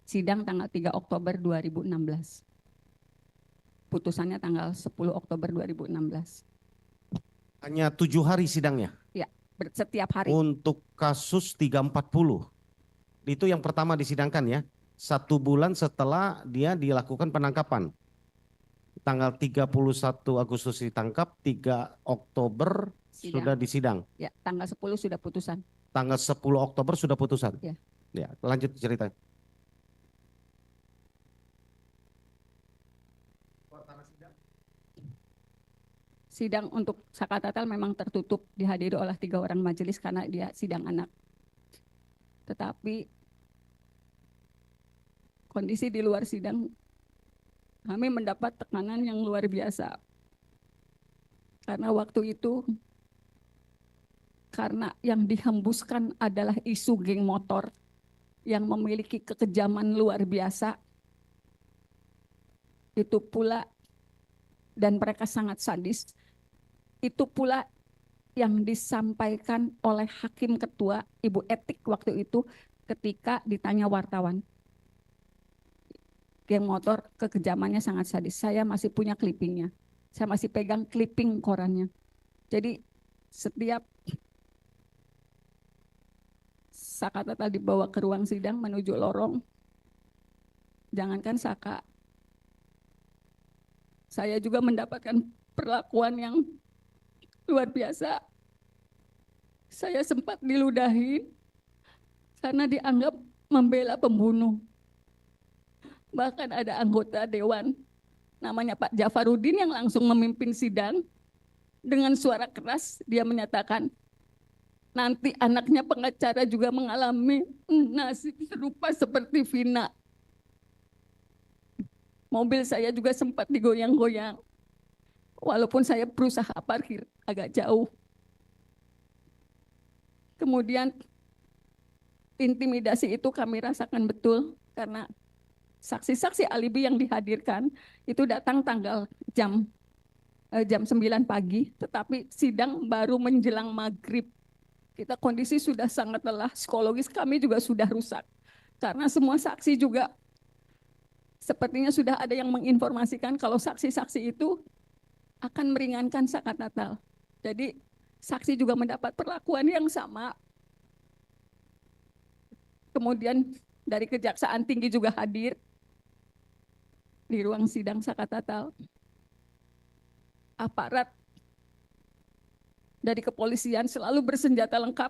sidang tanggal 3 Oktober 2016. Putusannya tanggal 10 Oktober 2016. Hanya 7 hari sidangnya? Ya, setiap hari. Untuk kasus 340, itu yang pertama disidangkan ya, 1 bulan setelah dia dilakukan penangkapan. Tanggal 31 Agustus ditangkap, 3 Oktober Sidang. sudah disidang. Ya, tanggal 10 sudah putusan. Tanggal 10 Oktober sudah putusan. Ya. Ya, lanjut cerita. Sidang untuk Sakatatal memang tertutup, dihadiri oleh 3 orang majelis karena dia sidang anak. Tetapi kondisi di luar sidang, kami mendapat tekanan yang luar biasa. Karena waktu itu, karena yang dihembuskan adalah isu geng motor yang memiliki kekejaman luar biasa, itu pula, dan mereka sangat sadis, itu pula yang disampaikan oleh Hakim Ketua, Ibu Etik waktu itu ketika ditanya wartawan. Geng motor kekejamannya sangat sadis. Saya masih punya clippingnya. Saya masih pegang clipping korannya. Jadi setiap Sakatatal dibawa ke ruang sidang menuju lorong, jangankan Saka, saya juga mendapatkan perlakuan yang luar biasa. Saya sempat diludahi karena dianggap membela pembunuh. Bahkan ada anggota dewan namanya Pak Jafarudin yang langsung memimpin sidang. Dengan suara keras dia menyatakan, nanti anaknya pengacara juga mengalami nasib serupa seperti Vina. Mobil saya juga sempat digoyang-goyang. Walaupun saya berusaha parkir agak jauh. Kemudian intimidasi itu kami rasakan betul karena saksi-saksi alibi yang dihadirkan itu datang tanggal jam 9 pagi, tetapi sidang baru menjelang maghrib. Kita kondisi sudah sangat lelah, psikologis kami juga sudah rusak. Karena semua saksi juga sepertinya sudah ada yang menginformasikan kalau saksi-saksi itu akan meringankan Sakatatal. Jadi saksi juga mendapat perlakuan yang sama. Kemudian dari Kejaksaan Tinggi juga hadir di ruang sidang Sakatatal. Aparat dari kepolisian selalu bersenjata lengkap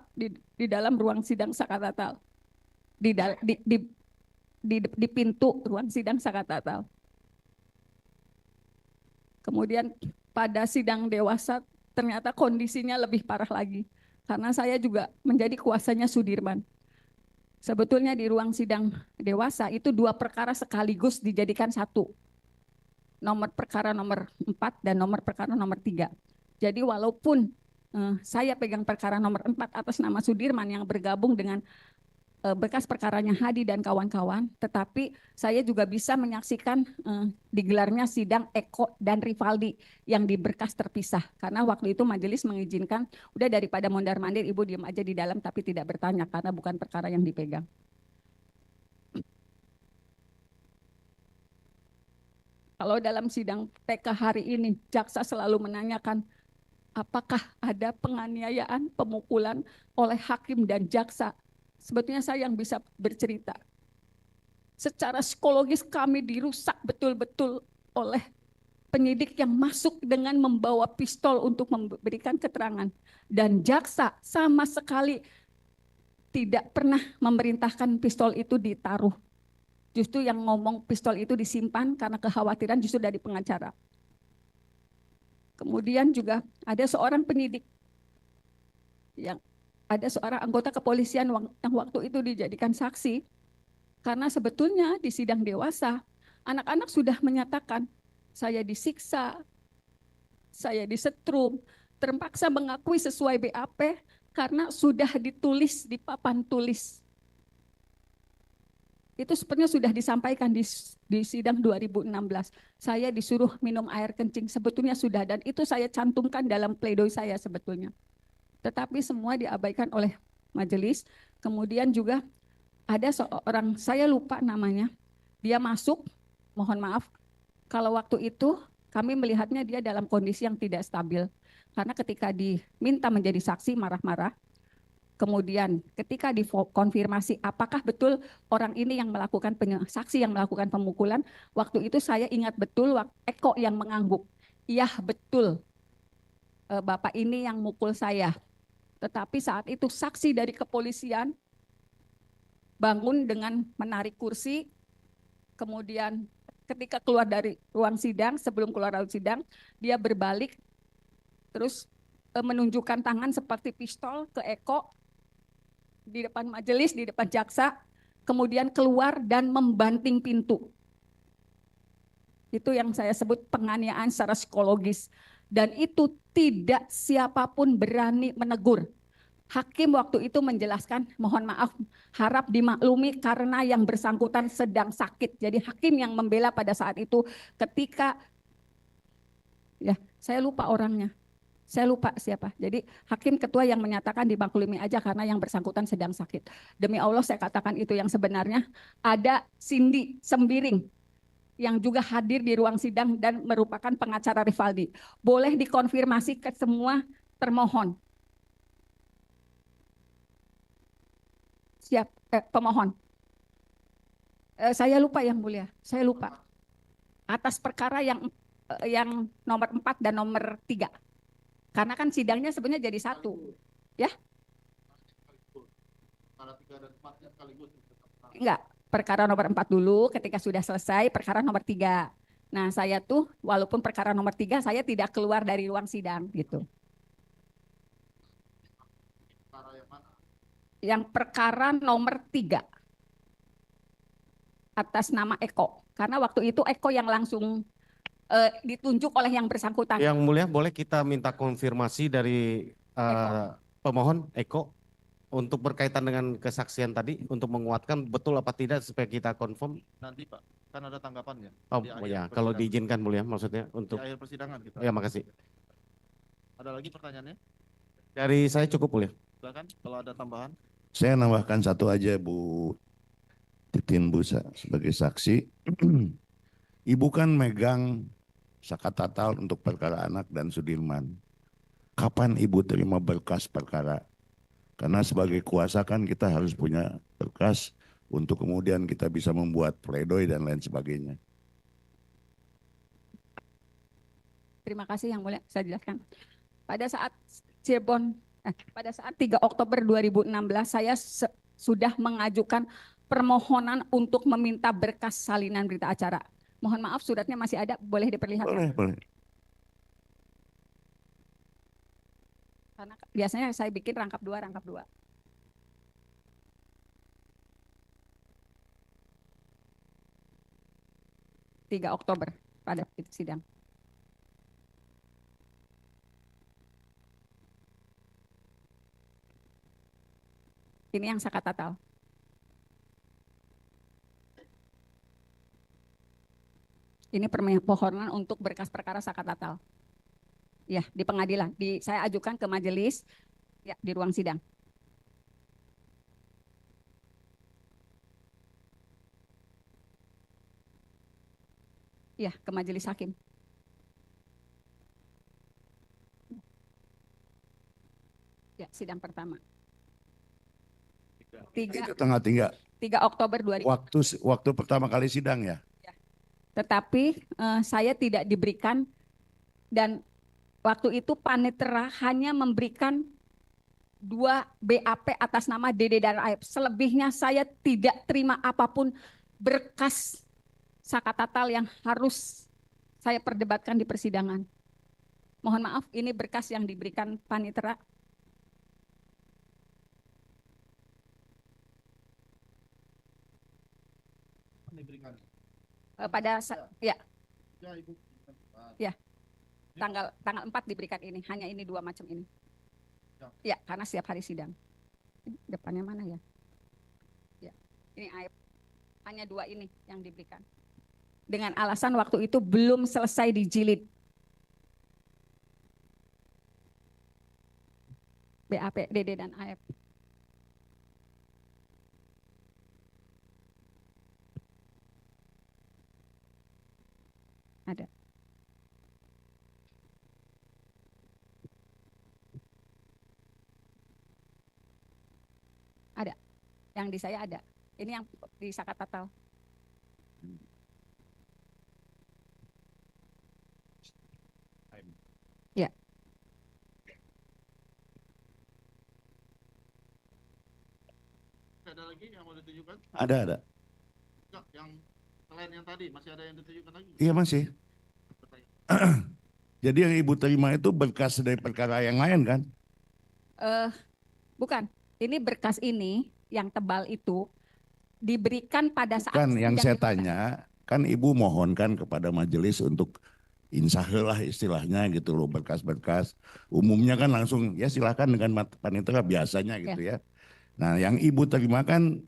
di dalam ruang sidang Sakatatal. Di pintu ruang sidang Sakatatal. Kemudian pada sidang dewasa ternyata kondisinya lebih parah lagi. Karena saya juga menjadi kuasanya Sudirman. Sebetulnya di ruang sidang dewasa itu 2 perkara sekaligus dijadikan 1. Nomor perkara nomor 4 dan nomor perkara nomor 3. Jadi walaupun saya pegang perkara nomor 4 atas nama Sudirman yang bergabung dengan bekas perkaranya Hadi dan kawan-kawan, tetapi saya juga bisa menyaksikan digelarnya sidang Eko dan Rivaldi yang di berkas terpisah. Karena waktu itu majelis mengizinkan, udah daripada mondar-mandir ibu diam aja di dalam tapi tidak bertanya karena bukan perkara yang dipegang. Kalau dalam sidang TK hari ini, jaksa selalu menanyakan apakah ada penganiayaan, pemukulan oleh hakim dan jaksa. Sebetulnya saya yang bisa bercerita. Secara psikologis kami dirusak betul-betul oleh penyidik yang masuk dengan membawa pistol untuk memberikan keterangan. Dan jaksa sama sekali tidak pernah memerintahkan pistol itu ditaruh. Justru yang ngomong pistol itu disimpan karena kekhawatiran justru dari pengacara. Kemudian juga ada seorang penyidik yang ada seorang anggota kepolisian yang waktu itu dijadikan saksi karena sebetulnya di sidang dewasa anak-anak sudah menyatakan saya disiksa, saya disetrum, terpaksa mengakui sesuai BAP karena sudah ditulis di papan tulis. Itu sebenarnya sudah disampaikan di sidang 2016. Saya disuruh minum air kencing, sebetulnya sudah, dan itu saya cantumkan dalam pledoi saya sebetulnya. Tetapi semua diabaikan oleh majelis. Kemudian juga ada seorang, saya lupa namanya, dia masuk, mohon maaf, kalau waktu itu kami melihatnya dia dalam kondisi yang tidak stabil. Karena ketika diminta menjadi saksi marah-marah, kemudian ketika dikonfirmasi apakah betul orang ini yang melakukan saksi yang melakukan pemukulan, waktu itu saya ingat betul Eko yang mengangguk. Iya betul, Bapak ini yang mukul saya. Tetapi saat itu saksi dari kepolisian bangun dengan menarik kursi, kemudian ketika keluar dari ruang sidang, sebelum keluar dari sidang, dia berbalik, terus menunjukkan tangan seperti pistol ke Eko, di depan majelis, di depan jaksa, kemudian keluar dan membanting pintu. Itu yang saya sebut penganiayaan secara psikologis. Dan itu tidak siapapun berani menegur. Hakim waktu itu menjelaskan, mohon maaf, harap dimaklumi karena yang bersangkutan sedang sakit. Jadi hakim yang membela pada saat itu ketika, ya saya lupa orangnya. Saya lupa siapa. Jadi hakim ketua yang menyatakan dimaklumi aja karena yang bersangkutan sedang sakit. Demi Allah saya katakan itu yang sebenarnya. Ada Cindy Sembiring yang juga hadir di ruang sidang dan merupakan pengacara Rivaldi. Boleh dikonfirmasi ke semua termohon. Siap, pemohon. Saya lupa yang mulia, saya lupa. Atas perkara yang nomor 4 dan nomor 3. Karena kan sidangnya sebenarnya jadi satu, ya? Enggak, perkara nomor 4 dulu, ketika sudah selesai perkara nomor 3. Nah saya tuh walaupun perkara nomor 3 saya tidak keluar dari ruang sidang gitu. Yang perkara nomor 3 atas nama Eko, karena waktu itu Eko yang langsung ditunjuk oleh yang bersangkutan. Yang mulia, boleh kita minta konfirmasi dari pemohon Eko untuk berkaitan dengan kesaksian tadi untuk menguatkan betul apa tidak supaya kita confirm. Nanti Pak, kan ada tanggapannya. Oh di ya, akhir kalau persidangan. diizinkan mulia, maksudnya untuk. Di akhir persidangan kita. Ya makasih. Ada lagi pertanyaannya? Dari saya cukup mulia. Silakan kalau ada tambahan. Saya nambahkan satu aja Bu Titin Busa sebagai saksi. Ibu kan megang Sakatatal untuk perkara anak dan Sudirman. Kapan Ibu terima berkas perkara? Karena sebagai kuasa kan kita harus punya berkas untuk kemudian kita bisa membuat pledoi dan lain sebagainya. Terima kasih yang mulia, saya jelaskan. Pada saat pada saat 3 Oktober 2016 saya sudah mengajukan permohonan untuk meminta berkas salinan berita acara. Mohon maaf suratnya masih ada, boleh diperlihatkan? Boleh. Karena biasanya saya bikin rangkap 2. 3 Oktober pada sidang. Ini yang Sakatatal. Ini permohonan untuk berkas perkara Sakatatal. Ya, di pengadilan. Saya ajukan ke majelis ya, di ruang sidang. Ya, ke majelis hakim. Ya, sidang pertama. Itu tanggal 3 3 Oktober 2000. waktu pertama kali sidang ya. Tetapi saya tidak diberikan, dan waktu itu panitera hanya memberikan 2 BAP atas nama Dede dan Aep. Selebihnya saya tidak terima apapun berkas Sakatatal yang harus saya perdebatkan di persidangan. Mohon maaf, ini berkas yang diberikan panitera. Diberikan. Ya, Ya, Ibu. Ya. tanggal 4 diberikan ini, hanya ini 2 macam ini. Ya, karena setiap hari sidang. Depannya mana ya? Ya, ini Aep. Hanya 2 ini yang diberikan. Dengan alasan waktu itu belum selesai dijilid. BAP, Dede dan Aep. Ada. Ada. Yang di saya ada. Ini yang di Sakatatal. Ya. Ada lagi yang mau ditunjukkan? Ada. Enggak, yang selain yang tadi masih ada yang ditunjukkan lagi? Iya masih. Jadi yang Ibu terima itu berkas dari perkara yang lain kan? Bukan. Ini berkas ini yang tebal itu diberikan pada saat Kan yang sidang saya dibuka. tanya, kan Ibu mohonkan kepada majelis untuk insahel lah istilahnya gitu loh, berkas-berkas. Umumnya kan langsung ya silakan dengan panitera biasanya gitu ya. Nah yang Ibu terima kan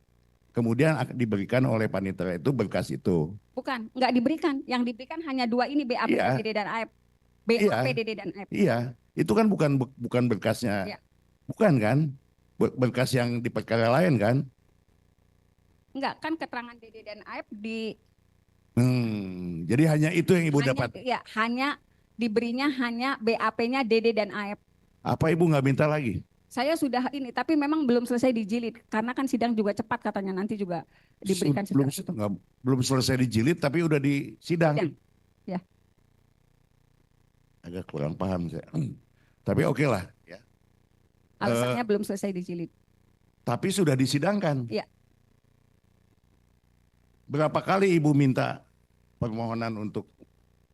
kemudian diberikan oleh panitera itu berkas itu. Bukan, nggak diberikan. Yang diberikan hanya 2 ini, BAP Iya. Dede dan Aep. BAP Dede dan Aep. Iya, itu kan bukan berkasnya. Iya. Bukan kan? Berkas yang di perkara lain kan? Enggak, kan keterangan Dede dan Aep Jadi hanya itu yang Ibu dapat. Ya, hanya diberinya hanya BAP-nya Dede dan Aep. Apa Ibu nggak minta lagi? Saya sudah ini, tapi memang belum selesai dijilid. Karena kan sidang juga cepat katanya, nanti juga diberikan belum, setelah itu. belum selesai dijilid tapi udah di sidang. Sidang. Ya. Agak kurang paham saya. Tapi oke lah. Ya. Alasannya belum selesai dijilid. Tapi sudah disidangkan. Iya. Berapa kali Ibu minta permohonan untuk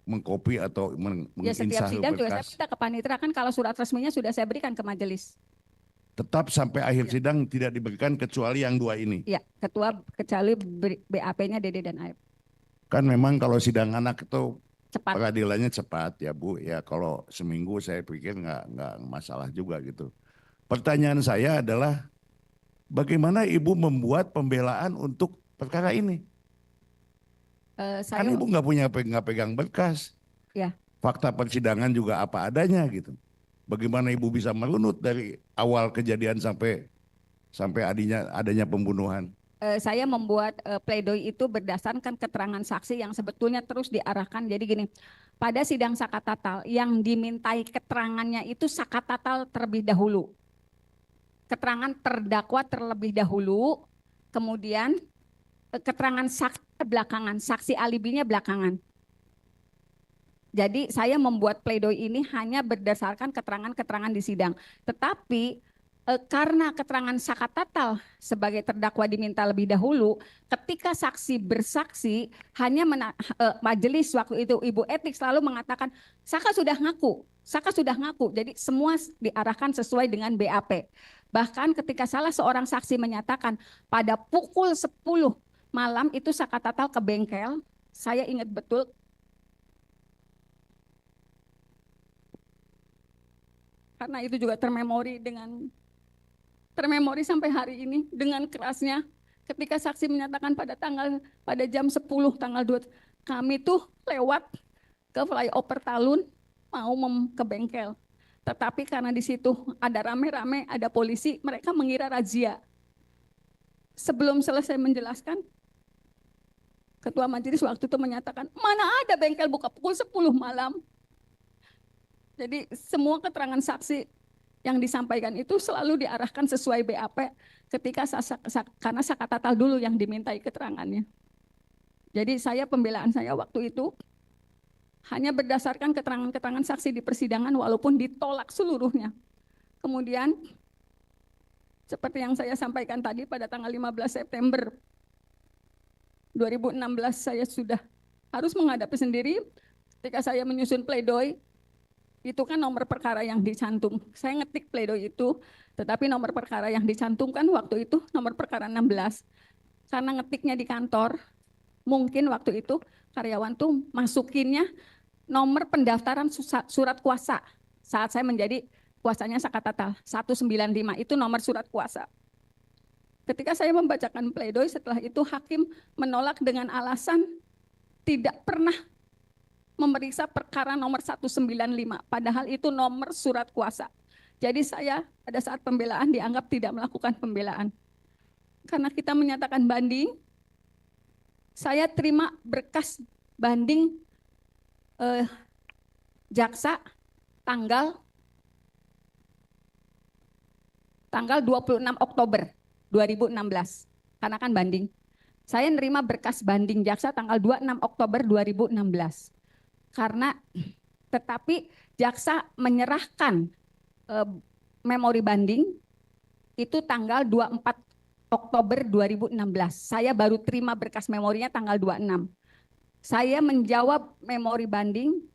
mengkopi atau Ya, setiap menginsahil sidang juga saya berkas? minta ke panitera, kan kalau surat resminya sudah saya berikan ke majelis. Tetap sampai akhir Ya. sidang tidak diberikan kecuali yang 2 ini. Ya, ketua kecuali BAP-nya Dede dan Aep. Kan memang kalau sidang anak itu Cepat. peradilannya cepat ya Bu. Ya kalau seminggu saya pikir nggak masalah juga gitu. Pertanyaan saya adalah bagaimana Ibu membuat pembelaan untuk perkara ini? Kan Saya Ibu nggak pegang berkas. Ya. Fakta persidangan juga apa adanya gitu. Bagaimana Ibu bisa merunut dari awal kejadian sampai adanya pembunuhan? saya membuat pledoi itu berdasarkan keterangan saksi yang sebetulnya terus diarahkan. Jadi gini, pada sidang Sakatatal yang dimintai keterangannya itu Sakatatal terlebih dahulu. Keterangan terdakwa terlebih dahulu, kemudian keterangan saksi belakangan, saksi alibinya belakangan. Jadi saya membuat pledoi ini hanya berdasarkan keterangan-keterangan di sidang. Tetapi karena keterangan Sakatatal sebagai terdakwa diminta lebih dahulu, ketika saksi bersaksi hanya majelis waktu itu Ibu Etik selalu mengatakan Saka sudah ngaku. Jadi semua diarahkan sesuai dengan BAP. Bahkan ketika salah seorang saksi menyatakan pada pukul 10 malam itu Sakatatal ke bengkel, saya ingat betul. Karena itu juga termemori sampai hari ini dengan kerasnya ketika saksi menyatakan pada jam 10 tanggal 2 kami tuh lewat ke flyover Talun mau ke bengkel. Tetapi karena di situ ada rame-rame, ada polisi, mereka mengira razia. Sebelum selesai menjelaskan, Ketua majelis waktu itu menyatakan, mana ada bengkel buka pukul 10 malam. Jadi semua keterangan saksi yang disampaikan itu selalu diarahkan sesuai BAP ketika karena Sakatatal dulu yang dimintai keterangannya. Jadi pembelaan saya waktu itu hanya berdasarkan keterangan-keterangan saksi di persidangan walaupun ditolak seluruhnya. Kemudian seperti yang saya sampaikan tadi pada tanggal 15 September 2016 saya sudah harus menghadapi sendiri ketika saya menyusun pledoi. Itu kan nomor perkara yang dicantum. Saya ngetik pledoi itu, tetapi nomor perkara yang dicantumkan waktu itu nomor perkara 16. Karena ngetiknya di kantor, mungkin waktu itu karyawan tuh masukinnya nomor pendaftaran surat kuasa. Saat saya menjadi kuasanya Sakatatal 195 itu nomor surat kuasa. Ketika saya membacakan pledoi, setelah itu hakim menolak dengan alasan tidak pernah memeriksa perkara nomor 195, padahal itu nomor surat kuasa. Jadi saya pada saat pembelaan dianggap tidak melakukan pembelaan. Karena kita menyatakan banding, saya terima berkas banding jaksa tanggal 26 Oktober 2016, karena kan banding. Saya nerima berkas banding jaksa tanggal 26 Oktober 2016. Karena tetapi jaksa menyerahkan memori banding itu tanggal 24 Oktober 2016. Saya baru terima berkas memorinya tanggal 26. Saya menjawab memori banding,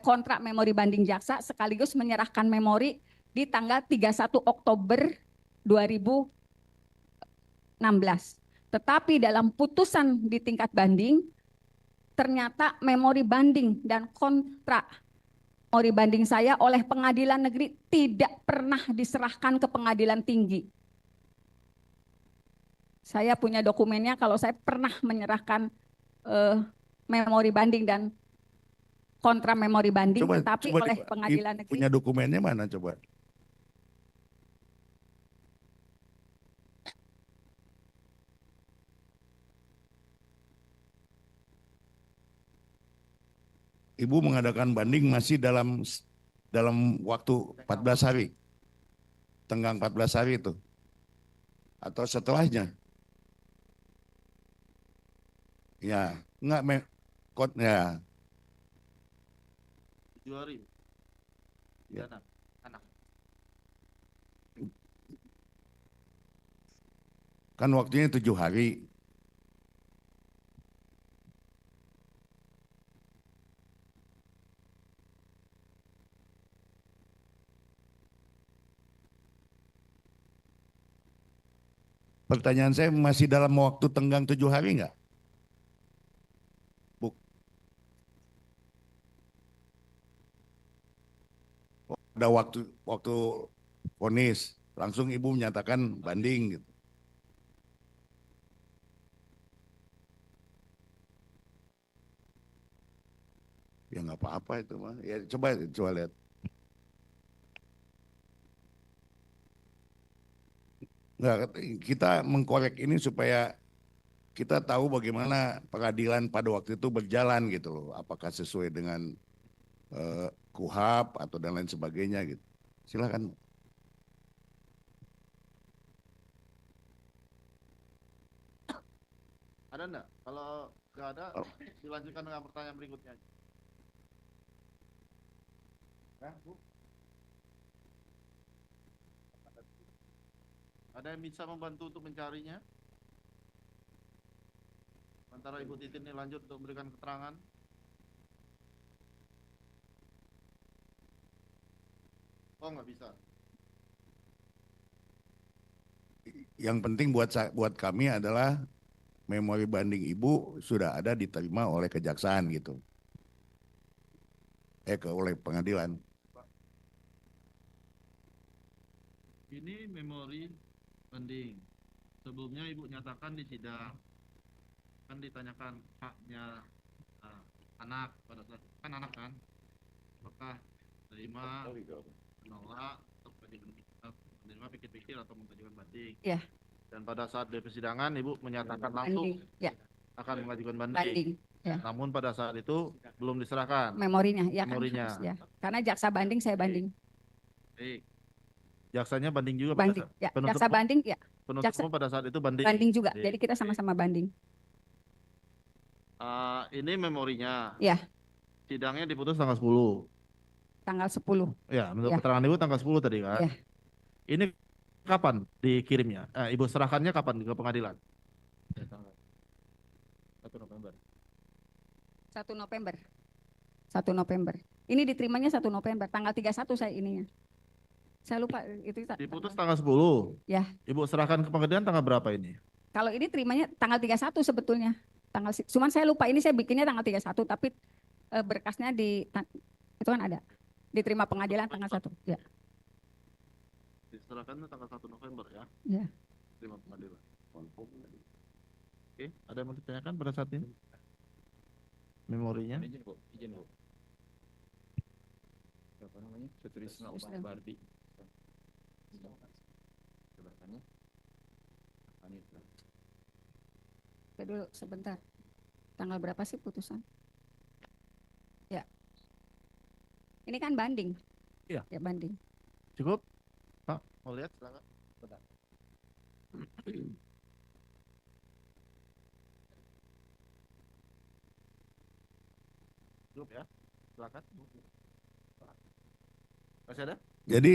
kontrak memori banding jaksa sekaligus menyerahkan memori di tanggal 31 Oktober 2016. Tetapi dalam putusan di tingkat banding, ternyata memori banding dan kontrak memori banding saya oleh pengadilan negeri tidak pernah diserahkan ke pengadilan tinggi. Saya punya dokumennya kalau saya pernah menyerahkan memori banding dan kontra memori banding, tetapi oleh pengadilan negeri. Punya dokumennya mana coba? Ibu mengadakan banding masih dalam waktu 14 hari. Tenggang 14 hari itu. Atau setelahnya. Ya, enggak ya. 7 hari. Ya. Anak. Kan waktunya 7 hari. Pertanyaan saya masih dalam waktu tenggang 7 hari enggak? Ada waktu vonis, langsung ibu menyatakan banding gitu. Ya nggak apa-apa itu mah. Ya coba lihat. Nggak, kita mengkorek ini supaya kita tahu bagaimana pengadilan pada waktu itu berjalan gitu loh. Apakah sesuai dengan KUHAP atau dan lain sebagainya gitu. Silakan. Ada enggak? Kalau nggak ada, dilanjutkan dengan pertanyaan berikutnya. Ya, Bu. Ada yang bisa membantu untuk mencarinya? Antara Ibu Titin ini lanjut untuk memberikan keterangan. Oh, nggak bisa. Yang penting buat kami adalah memori banding ibu sudah ada diterima oleh kejaksaan gitu. Oleh pengadilan. Ini memori banding. Sebelumnya Ibu nyatakan di sidang. Kan ditanyakan haknya anak pada saat kan anak kan. Apakah terima, menolak, atau menerima pikir-pikir atau mengajukan banding. Ya. Dan pada saat di persidangan Ibu menyatakan langsung Banding, ya. akan mengajukan banding. banding ya. Namun pada saat itu belum diserahkan. Memorinya ya kan Memorinya. harus, ya. Karena jaksa banding saya banding. Baik. Jaksanya banding juga pada Banding saat ya, penuntut jaksa banding ya, penuntut jaksa- umum pada saat itu banding. banding juga. Baik. Jadi kita sama-sama banding. Ini memorinya. Ya. Sidangnya diputus tanggal 10. Tanggal 10. Ya, menurut Ya. keterangan Ibu tanggal 10 tadi kan. Ya. Ini kapan dikirimnya? Ibu serahkannya kapan ke pengadilan? 1 November. 1 November. 1 November. Ini diterimanya 1 November. Tanggal 31 saya ininya. Saya lupa itu. Diputus tanggal 10. Ya. Ibu serahkan ke pengadilan tanggal berapa ini? Kalau ini terimanya tanggal 31 sebetulnya. Cuman saya lupa ini saya bikinnya tanggal 31 tapi berkasnya itu kan ada. Diterima pengadilan tanggal 1. Ya. Diserahkan tanggal 1 November ya. Ya. Terima pengadilan. Oke, ada yang mau ditanyakan pada saat ini? Memorinya? Izin Bu. Apa namanya? Sutrisno Sutrisno. Bardi. Jabatannya? Panitra. Dulu sebentar. Tanggal berapa sih putusan? Ya. Ini kan banding. Iya. Ya banding. Cukup? Pak, mau lihat silakan. Cukup ya? Silakan. Masih ada? Jadi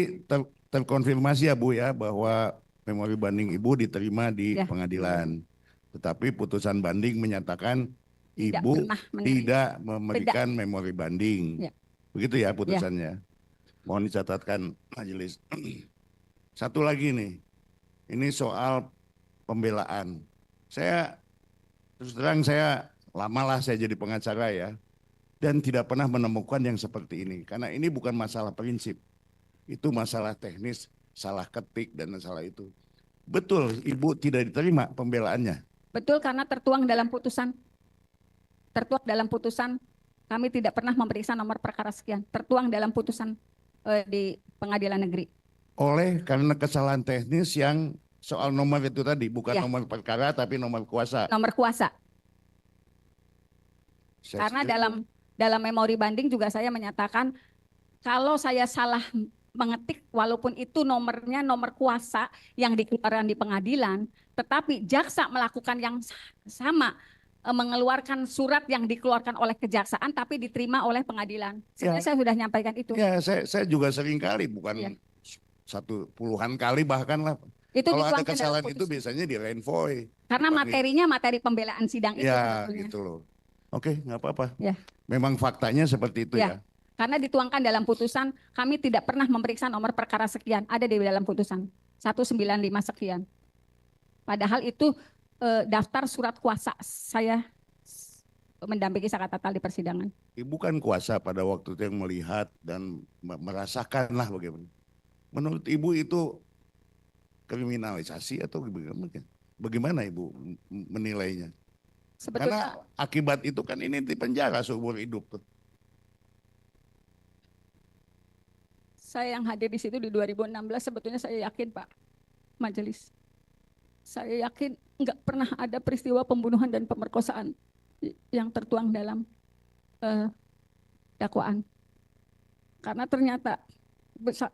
terkonfirmasi ya Bu ya bahwa memori banding Ibu diterima di Ya. pengadilan. Tetapi putusan banding menyatakan Tidak Ibu pernah menerima. tidak memberikan memori banding. Ya. Begitu ya putusannya. Mohon dicatatkan majelis. Satu lagi nih. Ini soal pembelaan. Saya terus terang saya lamalah saya jadi pengacara ya. Dan tidak pernah menemukan yang seperti ini. Karena ini bukan masalah prinsip. Itu masalah teknis, salah ketik dan masalah itu. Betul, Ibu tidak diterima pembelaannya. Betul karena tertuang dalam putusan. Tertuang dalam putusan kami tidak pernah memeriksa nomor perkara sekian. Tertuang dalam putusan di pengadilan negeri. Oleh karena kesalahan teknis yang soal nomor itu tadi. Bukan Ya. nomor perkara tapi nomor kuasa. Nomor kuasa. Karena dalam memori banding juga saya menyatakan kalau saya salah mengetik walaupun itu nomornya nomor kuasa yang dikeluarkan di pengadilan, tetapi jaksa melakukan yang sama, mengeluarkan surat yang dikeluarkan oleh kejaksaan tapi diterima oleh pengadilan. Sebenarnya saya sudah nyampaikan itu. Ya, saya juga sering kali, bukan Ya. puluhan kali bahkan lah. Itu Kalau ada dituangkan dalam kesalahan itu putusan. biasanya di renvoy. Karena dipanggil. materinya materi pembelaan sidang itu. Ya, sebetulnya. gitu loh. Oke, nggak apa-apa. Ya. Memang faktanya seperti itu Ya. ya. Karena dituangkan dalam putusan, kami tidak pernah memeriksa nomor perkara sekian, ada di dalam putusan 195 sekian. Padahal itu daftar surat kuasa saya mendampingi Saka Tatal di persidangan. Ibu kan kuasa pada waktu itu yang melihat dan merasakan lah bagaimana. Menurut Ibu itu kriminalisasi atau bagaimana? Bagaimana Ibu menilainya? Sebetulnya Karena akibat itu kan ini di penjara seumur hidup tuh. saya yang hadir di situ di 2016 sebetulnya saya yakin Pak Majelis. Saya yakin nggak pernah ada peristiwa pembunuhan dan pemerkosaan yang tertuang dalam dakwaan. Karena ternyata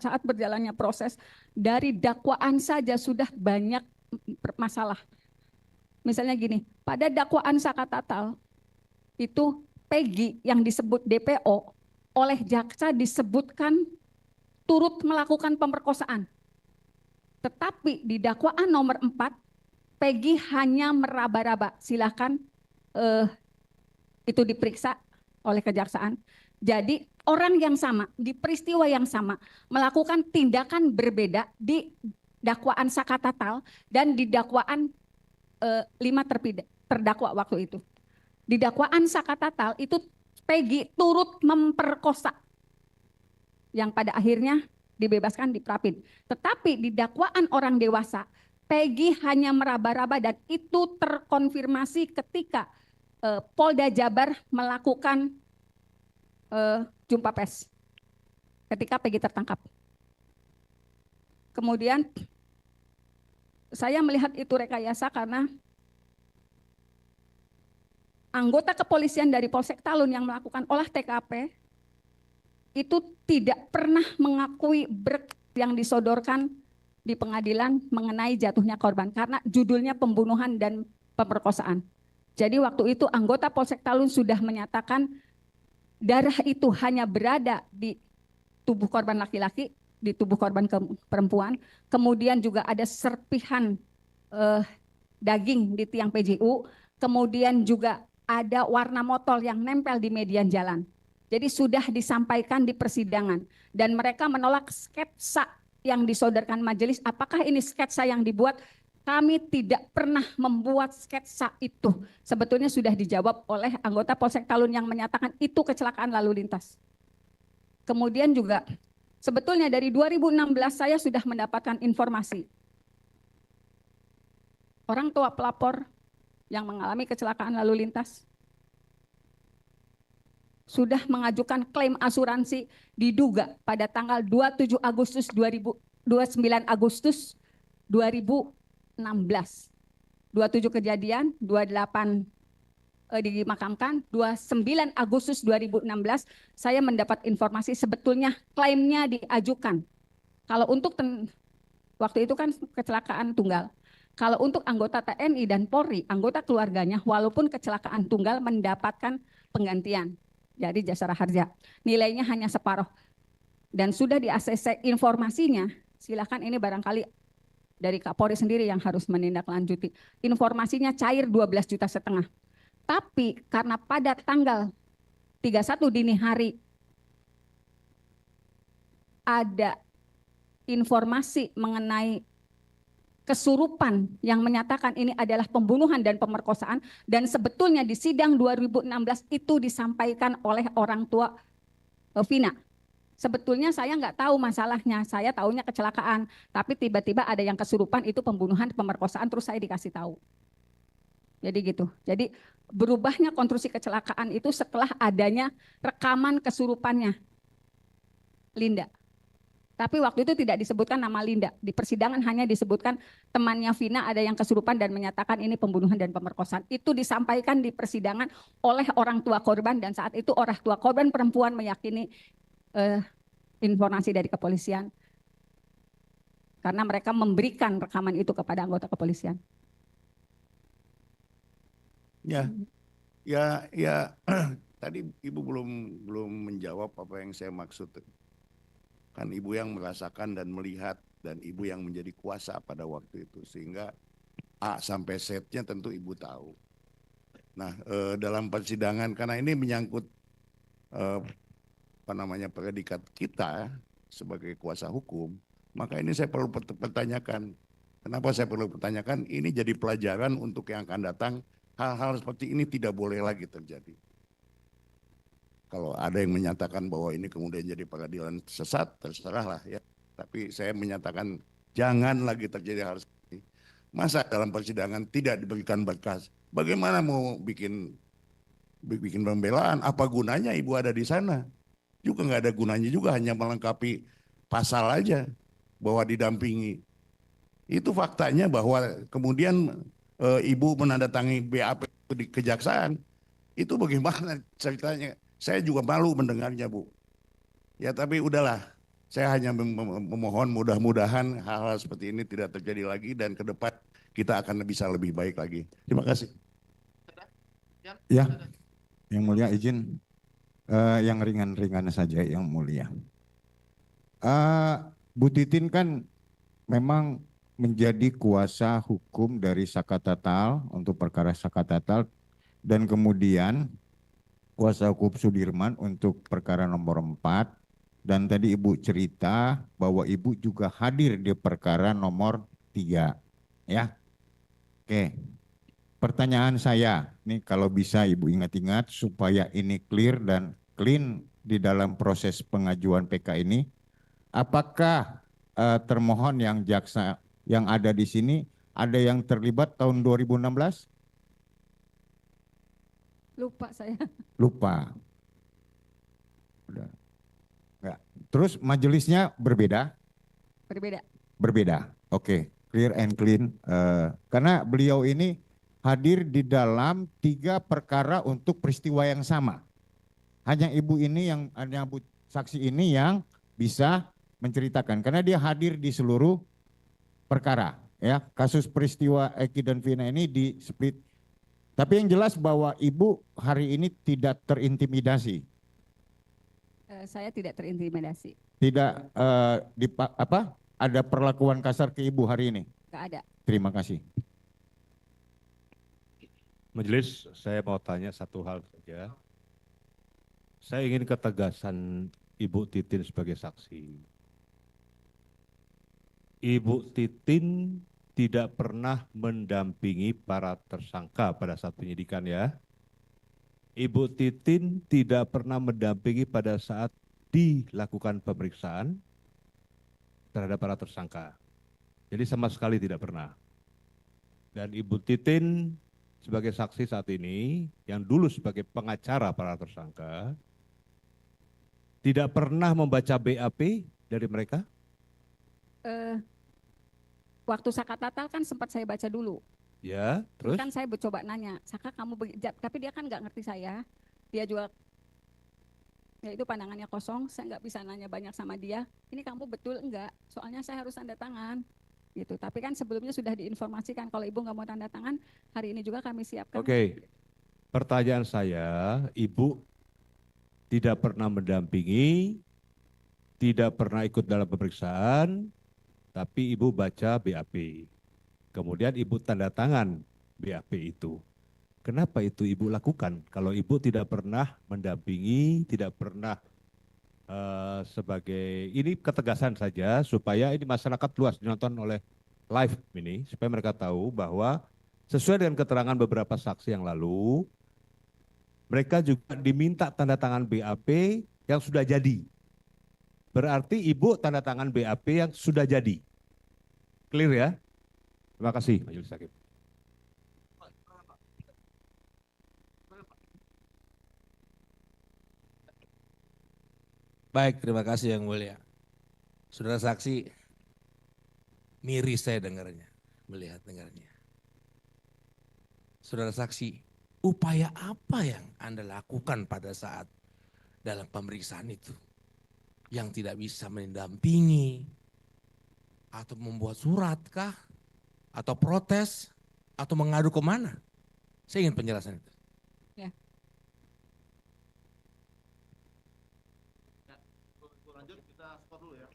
saat berjalannya proses dari dakwaan saja sudah banyak masalah. Misalnya gini, pada dakwaan Saka Tatal itu Peggy yang disebut DPO oleh jaksa disebutkan turut melakukan pemerkosaan. Tetapi di dakwaan nomor 4, Peggy hanya meraba-raba. Silakan itu diperiksa oleh kejaksaan. Jadi orang yang sama, di peristiwa yang sama, melakukan tindakan berbeda di dakwaan Saka Tatal dan di dakwaan 5 terdakwa waktu itu. Di dakwaan Saka Tatal itu Peggy turut memperkosa yang pada akhirnya dibebaskan di Prapin. Tetapi di dakwaan orang dewasa, Peggy hanya meraba-raba dan itu terkonfirmasi ketika Polda Jabar melakukan jumpa pers ketika Peggy tertangkap. Kemudian saya melihat itu rekayasa karena anggota kepolisian dari Polsek Talun yang melakukan olah TKP itu tidak pernah mengakui berkas yang disodorkan di pengadilan mengenai jatuhnya korban karena judulnya pembunuhan dan pemerkosaan. Jadi waktu itu anggota Polsek Talun sudah menyatakan darah itu hanya berada di tubuh korban laki-laki, di tubuh korban perempuan, kemudian juga ada serpihan daging di tiang PJU, kemudian juga ada warna motol yang nempel di median jalan. Jadi sudah disampaikan di persidangan dan mereka menolak sketsa yang disodorkan majelis. Apakah ini sketsa yang dibuat? Kami tidak pernah membuat sketsa itu. Sebetulnya sudah dijawab oleh anggota Polsek Talun yang menyatakan itu kecelakaan lalu lintas. Kemudian juga sebetulnya dari 2016 saya sudah mendapatkan informasi. Orang tua pelapor yang mengalami kecelakaan lalu lintas sudah mengajukan klaim asuransi diduga pada tanggal 27 Agustus 29 Agustus 2016. 27 kejadian, 28 dimakamkan, 29 Agustus 2016 saya mendapat informasi sebetulnya klaimnya diajukan. Kalau untuk waktu itu kan kecelakaan tunggal. Kalau untuk anggota TNI dan Polri, anggota keluarganya walaupun kecelakaan tunggal mendapatkan penggantian dari jasara harja. Nilainya hanya separuh. Dan sudah di ACC informasinya, silakan ini barangkali dari Kapolri sendiri yang harus menindaklanjuti. Informasinya cair 12,5 juta. Tapi karena pada tanggal 31 dini hari ada informasi mengenai kesurupan yang menyatakan ini adalah pembunuhan dan pemerkosaan dan sebetulnya di sidang 2016 itu disampaikan oleh orang tua Vina. Sebetulnya saya nggak tahu masalahnya, saya taunya kecelakaan, tapi tiba-tiba ada yang kesurupan itu pembunuhan, pemerkosaan, terus saya dikasih tahu. Jadi gitu. Jadi berubahnya konstruksi kecelakaan itu setelah adanya rekaman kesurupannya Linda. Tapi waktu itu tidak disebutkan nama Linda. Di persidangan hanya disebutkan temannya Vina ada yang kesurupan dan menyatakan ini pembunuhan dan pemerkosaan. Itu disampaikan di persidangan oleh orang tua korban dan saat itu orang tua korban perempuan meyakini informasi dari kepolisian. Karena mereka memberikan rekaman itu kepada anggota kepolisian. Ya, tadi Ibu belum menjawab apa yang saya maksud. Kan Ibu yang merasakan dan melihat dan Ibu yang menjadi kuasa pada waktu itu sehingga A sampai Z-nya tentu Ibu tahu. Nah, dalam persidangan karena ini menyangkut predikat kita sebagai kuasa hukum, maka ini saya perlu pertanyakan. Kenapa saya perlu pertanyakan? Ini jadi pelajaran untuk yang akan datang. Hal-hal seperti ini tidak boleh lagi terjadi. Kalau ada yang menyatakan bahwa ini kemudian jadi pengadilan sesat, terserahlah ya. Tapi saya menyatakan jangan lagi terjadi hal seperti ini. Masa dalam persidangan tidak diberikan berkas? Bagaimana mau bikin pembelaan? Apa gunanya Ibu ada di sana? Juga nggak ada gunanya juga, hanya melengkapi pasal aja bahwa didampingi. Itu faktanya bahwa kemudian Ibu menandatangani BAP di kejaksaan. Itu bagaimana ceritanya? Saya juga malu mendengarnya, Bu. Ya tapi udahlah, saya hanya memohon mudah-mudahan hal-hal seperti ini tidak terjadi lagi dan ke depan kita akan bisa lebih baik lagi. Terima kasih. Ya, Yang Mulia izin yang ringan-ringan saja Yang Mulia. Bu Titin kan memang menjadi kuasa hukum dari Sakatatal untuk perkara Sakatatal dan kemudian kuasa hukum Sudirman untuk perkara nomor 4 dan tadi Ibu cerita bahwa Ibu juga hadir di perkara nomor 3 ya. Oke. Pertanyaan saya, nih kalau bisa Ibu ingat-ingat supaya ini clear dan clean di dalam proses pengajuan PK ini, apakah termohon yang jaksa yang ada di sini ada yang terlibat tahun 2016? Lupa saya. Lupa. Udah. Enggak. Terus majelisnya berbeda? Berbeda. Berbeda. Oke, clear and clean. Karena beliau ini hadir di dalam 3 perkara untuk peristiwa yang sama. Hanya ibu ini yang, hanya bu saksi ini yang bisa menceritakan karena dia hadir di seluruh perkara. Ya, kasus peristiwa Eki dan Vina ini di split. Tapi yang jelas bahwa ibu hari ini tidak terintimidasi, Saya tidak terintimidasi, tidak ada perlakuan kasar ke ibu hari ini. nggak ada. Terima kasih. Majelis, saya mau tanya satu hal saja. Saya ingin ketegasan Ibu Titin sebagai saksi. Ibu Titin tidak pernah mendampingi para tersangka pada saat penyidikan ya. Ibu Titin tidak pernah mendampingi pada saat dilakukan pemeriksaan terhadap para tersangka. Jadi sama sekali tidak pernah. Dan Ibu Titin sebagai saksi saat ini, yang dulu sebagai pengacara para tersangka, tidak pernah membaca BAP dari mereka? Waktu Saka Tatal kan sempat saya baca dulu. Ya, terus? Kan saya coba nanya, Saka kamu tapi dia kan nggak ngerti saya. Dia juga, ya itu pandangannya kosong, saya nggak bisa nanya banyak sama dia. Ini kamu betul enggak? Soalnya saya harus tanda tangan. Gitu. Tapi kan sebelumnya sudah diinformasikan kalau ibu nggak mau tanda tangan, hari ini juga kami siapkan. Oke, pertanyaan saya, ibu tidak pernah mendampingi, tidak pernah ikut dalam pemeriksaan, tapi ibu baca BAP. Kemudian ibu tanda tangan BAP itu. Kenapa itu ibu lakukan? Kalau ibu tidak pernah mendampingi, tidak pernah sebagai, ini ketegasan saja supaya ini masyarakat luas ditonton oleh live ini, supaya mereka tahu bahwa sesuai dengan keterangan beberapa saksi yang lalu, mereka juga diminta tanda tangan BAP yang sudah jadi. Berarti ibu tanda tangan BAP yang sudah jadi. Clear ya? Terima kasih Majelis Hakim. Baik, terima kasih Yang Mulia. Saudara saksi, miris saya dengarnya, dengarnya. Saudara saksi, upaya apa yang Anda lakukan pada saat dalam pemeriksaan itu? Yang tidak bisa mendampingi, atau membuat surat kah? Atau protes? Atau mengadu kemana? Saya ingin penjelasan itu. Ya. Lanjut, kita stop dulu ya.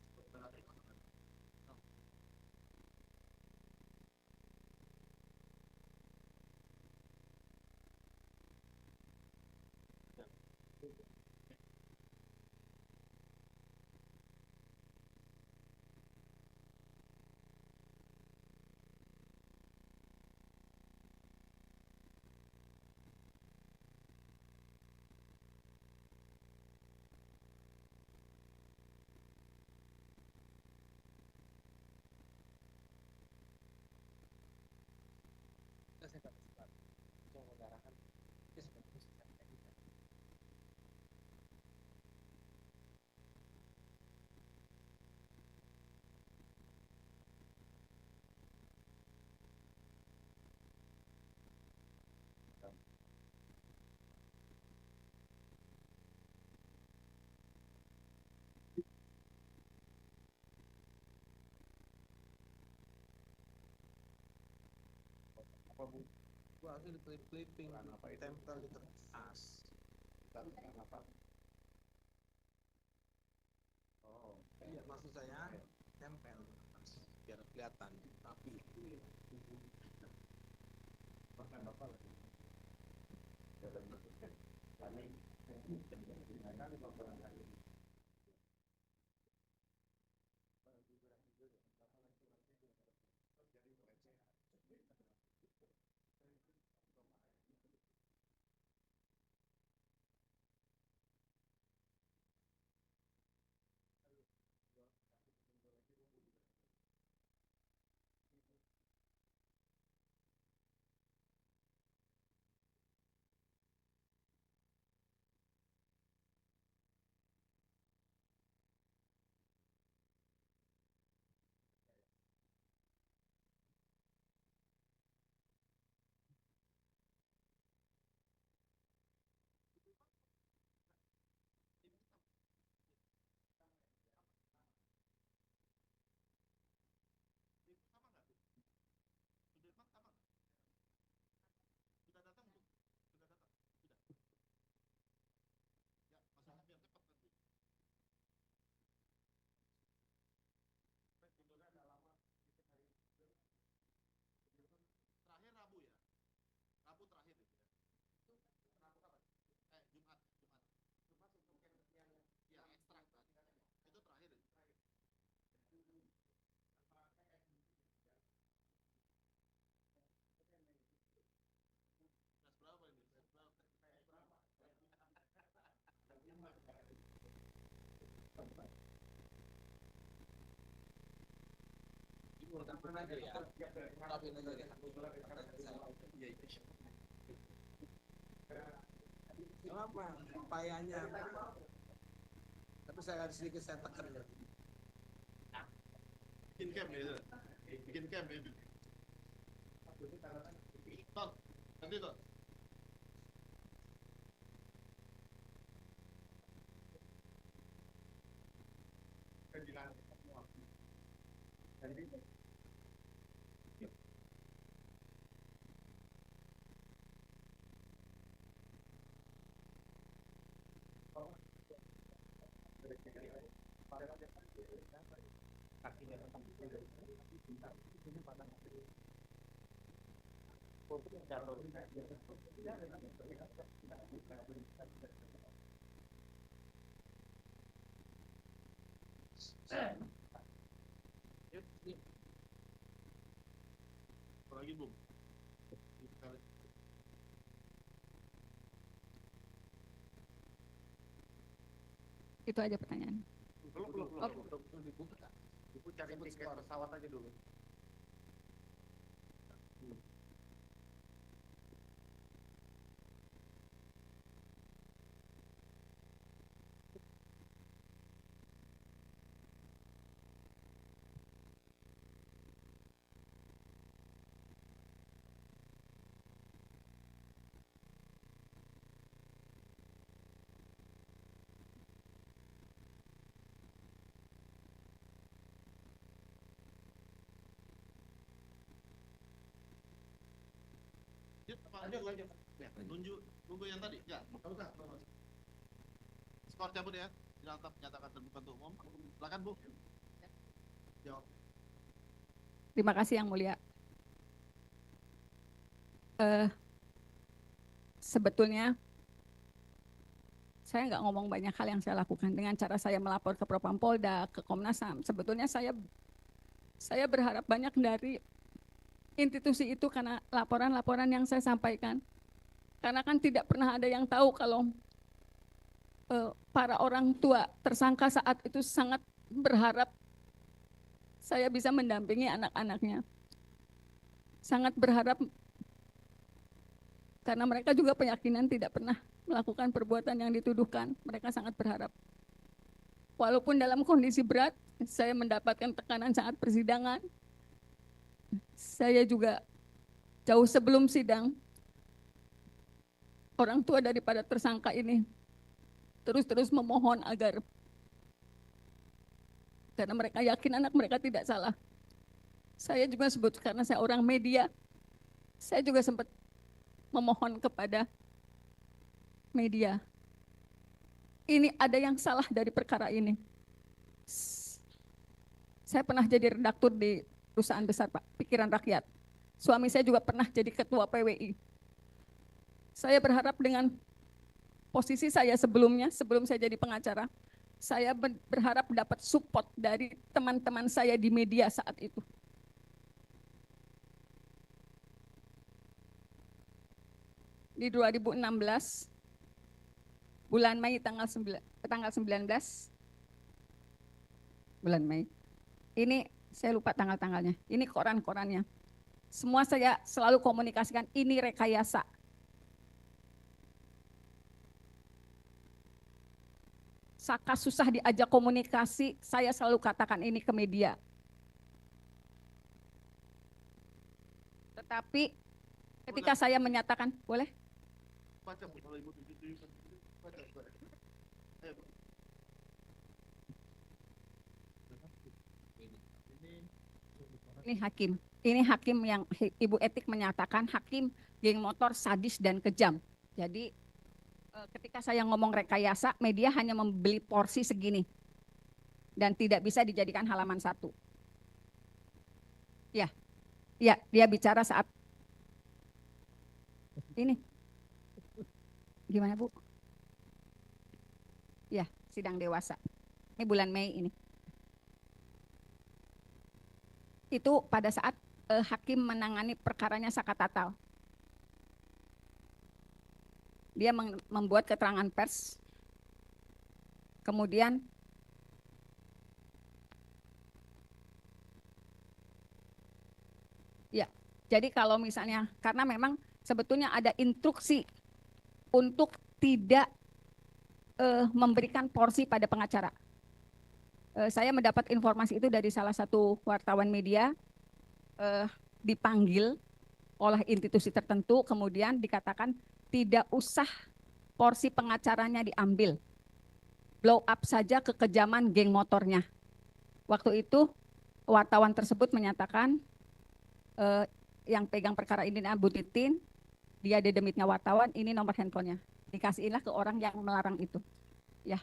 Gua harusnya di clipping, tempel di kertas. Oh, iya maksud saya tempel di kertas biar kelihatan rapi. Apa upayanya? Tapi saya sedikit saya tekan ya. Bikin camp ya. Bikin camp ya. Ton, nanti Ton. Apa lagi, Bung? Itu aja pertanyaan. Belum. Ibu cari tiket pesawat aja dulu. Lanjut. Ya, tunggu yang tadi. Ya, udah. Skor cabut ya. Tidak menyatakan terbuka untuk umum. Silakan, Bu. Jawab. Terima kasih Yang Mulia. Sebetulnya saya nggak ngomong banyak hal yang saya lakukan dengan cara saya melapor ke Propampolda, ke Komnas HAM. Sebetulnya saya berharap banyak dari institusi itu karena laporan-laporan yang saya sampaikan. Karena kan tidak pernah ada yang tahu kalau para orang tua tersangka saat itu sangat berharap saya bisa mendampingi anak-anaknya. Sangat berharap karena mereka juga keyakinan tidak pernah melakukan perbuatan yang dituduhkan. Mereka sangat berharap. Walaupun dalam kondisi berat, saya mendapatkan tekanan saat persidangan. Saya juga jauh sebelum sidang, orang tua daripada tersangka ini terus memohon agar, karena mereka yakin anak mereka tidak salah. Saya juga sebut karena saya orang media, saya juga sempat memohon kepada media. Ini ada yang salah dari perkara ini. Saya pernah jadi redaktur di perusahaan besar, Pak, Pikiran Rakyat. Suami saya juga pernah jadi ketua PWI. Saya berharap dengan posisi saya sebelumnya, sebelum saya jadi pengacara, saya berharap dapat support dari teman-teman saya di media saat itu. Di 2016, bulan Mei tanggal 19, bulan Mei, ini saya lupa tanggal-tanggalnya, ini koran-korannya. Semua saya selalu komunikasikan, ini rekayasa. Saka susah diajak komunikasi, saya selalu katakan ini ke media. Tetapi ketika saya menyatakan, boleh? Baca, Bu, kalau Ibu tunjukkan. Baca. Ayo, Bu. Ini hakim yang Ibu Etik menyatakan hakim geng motor sadis dan kejam. Jadi ketika saya ngomong rekayasa, media hanya membeli porsi segini dan tidak bisa dijadikan halaman 1. Ya, dia bicara saat ini. Gimana, Bu? Ya, sidang dewasa. Ini bulan Mei ini. Itu pada saat hakim menangani perkaranya Saka Tatal. Dia membuat keterangan pers, kemudian Jadi kalau misalnya, karena memang sebetulnya ada instruksi untuk tidak memberikan porsi pada pengacara. Saya mendapat informasi itu dari salah satu wartawan media, dipanggil oleh institusi tertentu, kemudian dikatakan tidak usah porsi pengacaranya diambil, blow up saja kekejaman geng motornya. Waktu itu wartawan tersebut menyatakan yang pegang perkara ini Bu Titin, dia ada demitnya wartawan, ini nomor handphonenya, dikasihinlah ke orang yang melarang itu. Ya,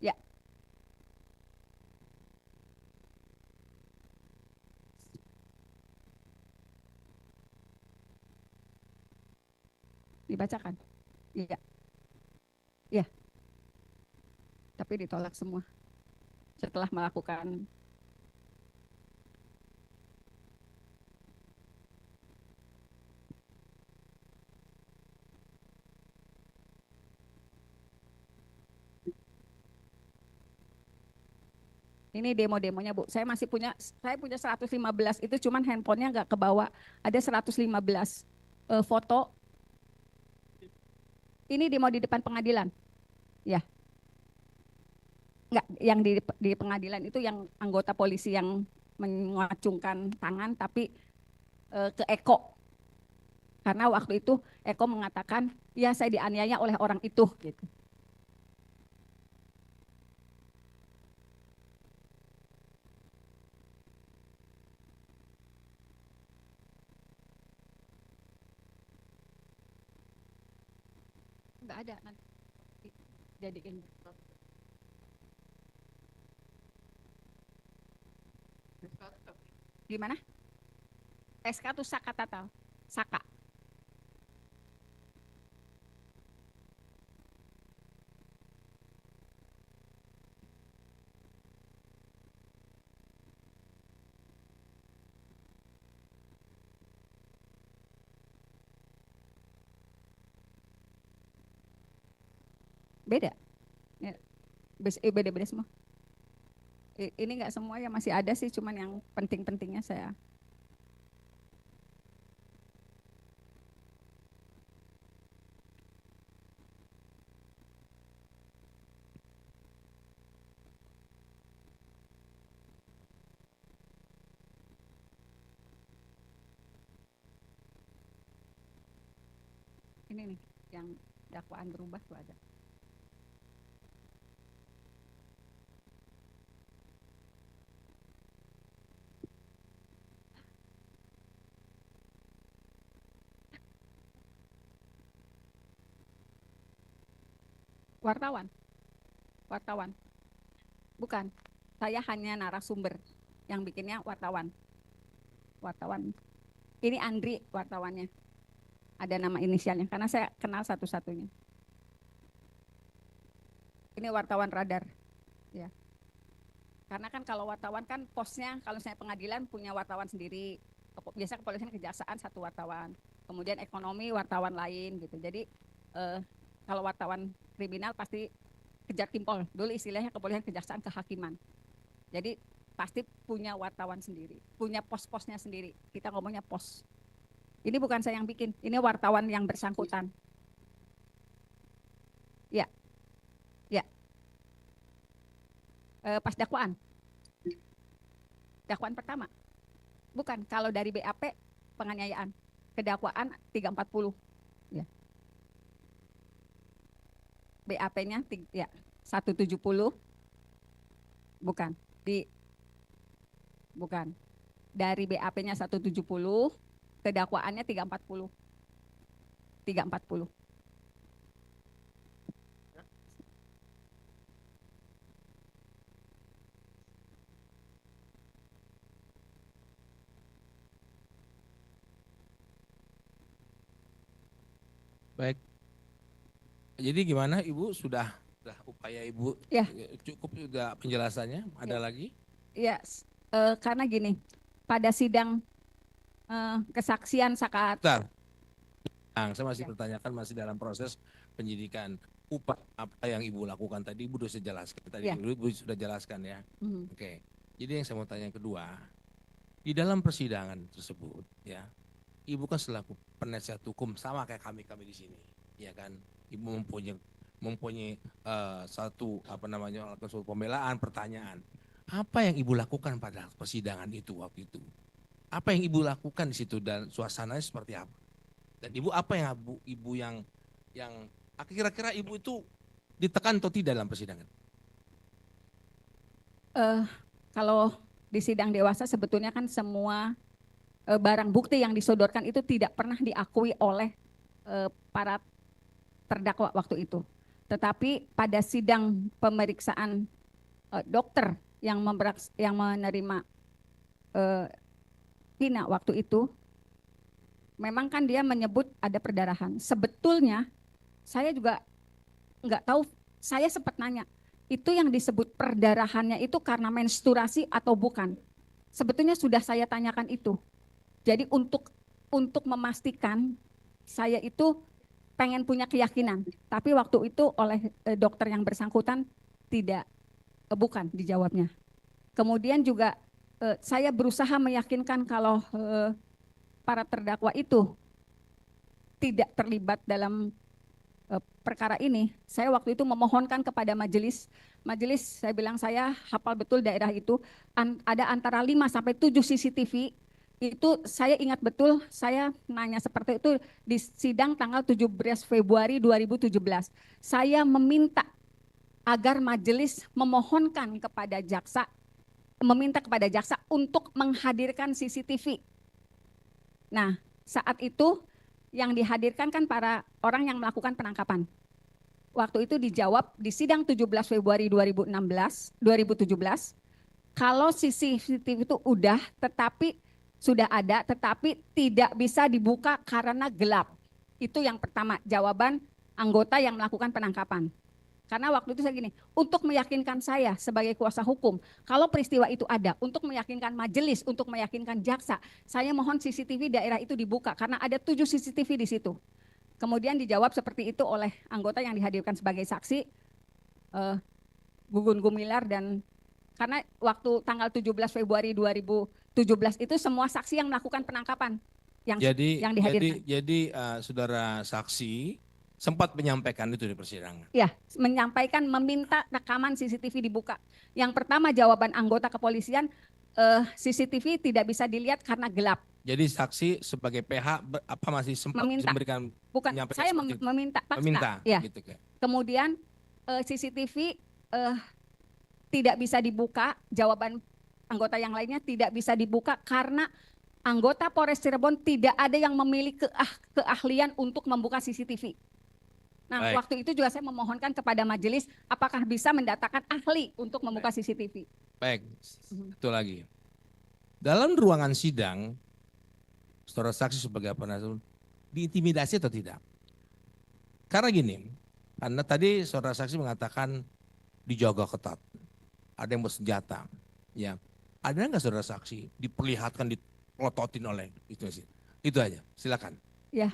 ya. Dibacakan? Iya. Iya. Tapi ditolak semua. Setelah melakukan ini demo-demonya Bu. Saya punya 115, itu cuman handphonenya nggak kebawa. Ada 115 foto. Ini demo di depan pengadilan. Ya. Enggak, yang di pengadilan itu yang anggota polisi yang mengacungkan tangan tapi ke Eko. Karena waktu itu Eko mengatakan, ya saya dianiaya oleh orang itu gitu. Enggak ada nanti jadiin. Gimana? SK itu Saka Tatal. Saka. Beda. Ya. Beda-beda semua. Ini enggak semua ya, masih ada sih, cuman yang penting-pentingnya saya. Ini nih, yang dakwaan berubah tuh ada. Wartawan. Bukan, saya hanya narasumber, yang bikinnya wartawan. Ini Andri wartawannya. Ada nama inisialnya, karena saya kenal satu-satunya. Ini wartawan Radar. Ya. Karena kan kalau wartawan kan posnya, kalau saya pengadilan punya wartawan sendiri. Biasa kepolisian kejaksaan satu wartawan. Kemudian ekonomi wartawan lain gitu. Jadi kalau wartawan kriminal pasti kejar kimpol. Dulu istilahnya kepolisian kejaksaan kehakiman. Jadi pasti punya wartawan sendiri, punya pos-posnya sendiri. Kita ngomongnya pos. Ini bukan saya yang bikin, ini wartawan yang bersangkutan. Ya, ya. Pas dakwaan pertama. Bukan, kalau dari BAP penganiayaan, kedakwaan 340. Ya. BAP-nya ya 170. Bukan. Bukan. Dari BAP-nya 170, kedakwaannya 340. 340. Baik. Jadi gimana Ibu, sudah upaya Ibu Ya. cukup sudah penjelasannya? Ada lagi? Ya, karena gini, pada sidang kesaksian Saka. Bentar. Saya masih bertanyakan, masih dalam proses penyidikan. Upaya apa yang Ibu lakukan tadi Ibu sudah jelaskan. Tadi Ya. Ibu sudah jelaskan ya. Oke. Jadi yang saya mau tanya yang kedua, di dalam persidangan tersebut ya, Ibu kan selaku penasihat hukum sama kayak kami di sini, ya kan? Ibu mempunyai satu suatu pembelaan, pertanyaan. Apa yang Ibu lakukan pada persidangan itu waktu itu? Apa yang Ibu lakukan di situ dan suasananya seperti apa? Dan Ibu apa yang Ibu yang kira-kira Ibu itu ditekan atau tidak dalam persidangan? Kalau di sidang dewasa sebetulnya kan semua barang bukti yang disodorkan itu tidak pernah diakui oleh para terdakwa waktu itu. Tetapi pada sidang pemeriksaan dokter yang menerima Vina waktu itu, memang kan dia menyebut ada perdarahan. Sebetulnya saya juga nggak tahu, saya sempat nanya, itu yang disebut perdarahannya itu karena menstruasi atau bukan? Sebetulnya sudah saya tanyakan itu. Jadi untuk memastikan saya itu pengen punya keyakinan, tapi waktu itu oleh dokter yang bersangkutan bukan dijawabnya. Kemudian juga saya berusaha meyakinkan kalau para terdakwa itu tidak terlibat dalam perkara ini. Saya waktu itu memohonkan kepada majelis, saya bilang saya hafal betul daerah itu, ada antara 5 sampai 7 CCTV, itu saya ingat betul, saya nanya seperti itu di sidang tanggal 17 Februari 2017. Saya meminta agar majelis meminta kepada jaksa untuk menghadirkan CCTV. Nah, saat itu yang dihadirkan kan para orang yang melakukan penangkapan. Waktu itu dijawab di sidang 17 Februari 2017, kalau CCTV itu sudah ada, tetapi tidak bisa dibuka karena gelap. Itu yang pertama, jawaban anggota yang melakukan penangkapan. Karena waktu itu saya gini, untuk meyakinkan saya sebagai kuasa hukum, kalau peristiwa itu ada, untuk meyakinkan majelis, untuk meyakinkan jaksa, saya mohon CCTV daerah itu dibuka karena ada 7 CCTV di situ. Kemudian dijawab seperti itu oleh anggota yang dihadirkan sebagai saksi, Gugun Gumilar, dan karena waktu tanggal 17 Februari 2017 itu semua saksi yang melakukan penangkapan yang dihadirkan. Jadi saudara saksi sempat menyampaikan itu di persidangan. Ya, meminta rekaman CCTV dibuka. Yang pertama jawaban anggota kepolisian, CCTV tidak bisa dilihat karena gelap. Jadi saksi sebagai PH masih sempat memberikan? Bukan, saya meminta paksa. Meminta, ya. Gitu kan. Kemudian CCTV tidak bisa dibuka, jawaban anggota yang lainnya tidak bisa dibuka karena anggota Polres Cirebon tidak ada yang memiliki keahlian untuk membuka CCTV. Nah, Baik. Waktu itu juga saya memohonkan kepada majelis apakah bisa mendatangkan ahli untuk membuka CCTV. Baik, itu lagi. Dalam ruangan sidang, saudara saksi sebagai penasihat diintimidasi atau tidak? Karena gini, karena tadi saudara saksi mengatakan dijaga ketat, ada yang bersenjata, ya. Ada nggak saudara saksi diperlihatkan dipelototin oleh itu sih? Itu aja, silakan. Ya.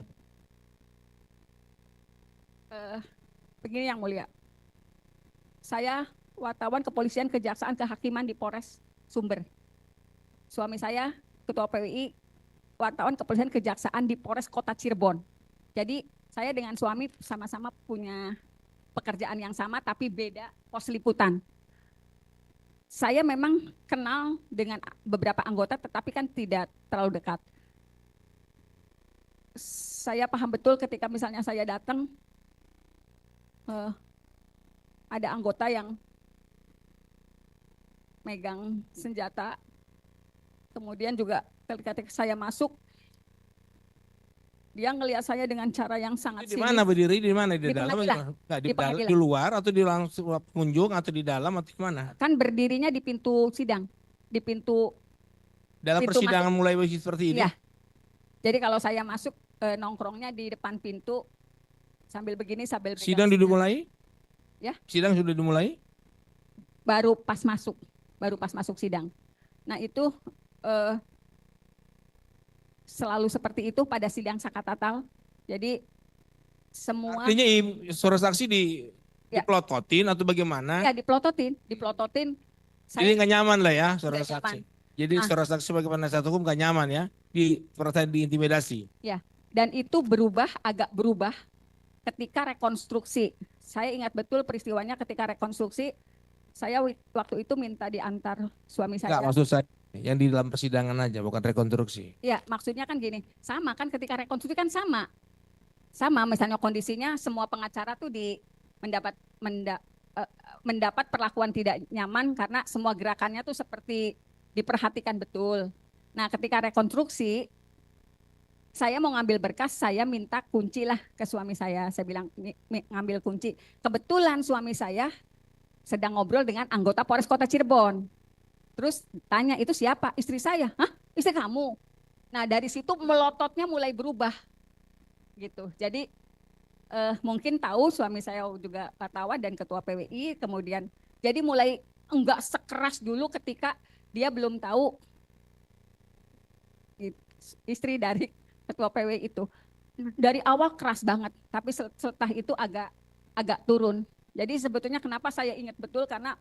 Begini yang mulia, saya wartawan kepolisian, kejaksaan, kehakiman di Polres Sumber. Suami saya ketua PWI, wartawan kepolisian, kejaksaan di Polres Kota Cirebon. Jadi saya dengan suami sama-sama punya pekerjaan yang sama tapi beda pos liputan. Saya memang kenal dengan beberapa anggota tetapi kan tidak terlalu dekat. Saya paham betul ketika misalnya saya datang, ada anggota yang megang senjata, kemudian juga ketika saya masuk, dia ngelihat saya dengan cara yang sangat Di mana berdiri? Di mana? Di dalam? Di luar atau di langsung pengunjung atau di dalam atau di mana? Kan berdirinya di pintu sidang, di pintu. Dalam pintu persidangan masuk. mulai seperti ini? Ya. Jadi kalau saya masuk nongkrongnya di depan pintu sambil begini sambil sidang sudah dimulai? Ya. Sidang sudah dimulai? Baru pas masuk sidang. Nah itu selalu seperti itu pada sidang Sakatatal. Jadi semua. Artinya saudara saksi dipelototin atau bagaimana? Ya dipelototin. Jadi nggak nyaman lah ya saudara Nggak saksi. nyaman. Jadi Ah. seorang saksi sebagai penasihat hukum gak nyaman ya, diintimidasi. Dan itu agak berubah ketika rekonstruksi. Saya ingat betul peristiwanya ketika rekonstruksi, saya waktu itu minta diantar suami saya. Enggak, maksud saya yang di dalam persidangan aja, bukan rekonstruksi. Ya, maksudnya kan gini, sama kan ketika rekonstruksi kan sama. Sama, misalnya kondisinya semua pengacara tuh mendapat perlakuan tidak nyaman karena semua gerakannya tuh seperti diperhatikan betul. Nah, ketika rekonstruksi, saya mau ngambil berkas, saya minta kunci lah ke suami saya. Saya bilang, ngambil kunci. Kebetulan suami saya sedang ngobrol dengan anggota Polres Kota Cirebon. Terus tanya, itu siapa? Istri saya. Hah? Istri kamu? Nah, dari situ melototnya mulai berubah. Gitu. Jadi mungkin tahu suami saya juga wartawan dan ketua PWI, kemudian jadi mulai enggak sekeras dulu ketika dia belum tahu istri dari ketua PWI itu. Dari awal keras banget, tapi setelah itu agak turun. Jadi sebetulnya kenapa saya ingat betul, karena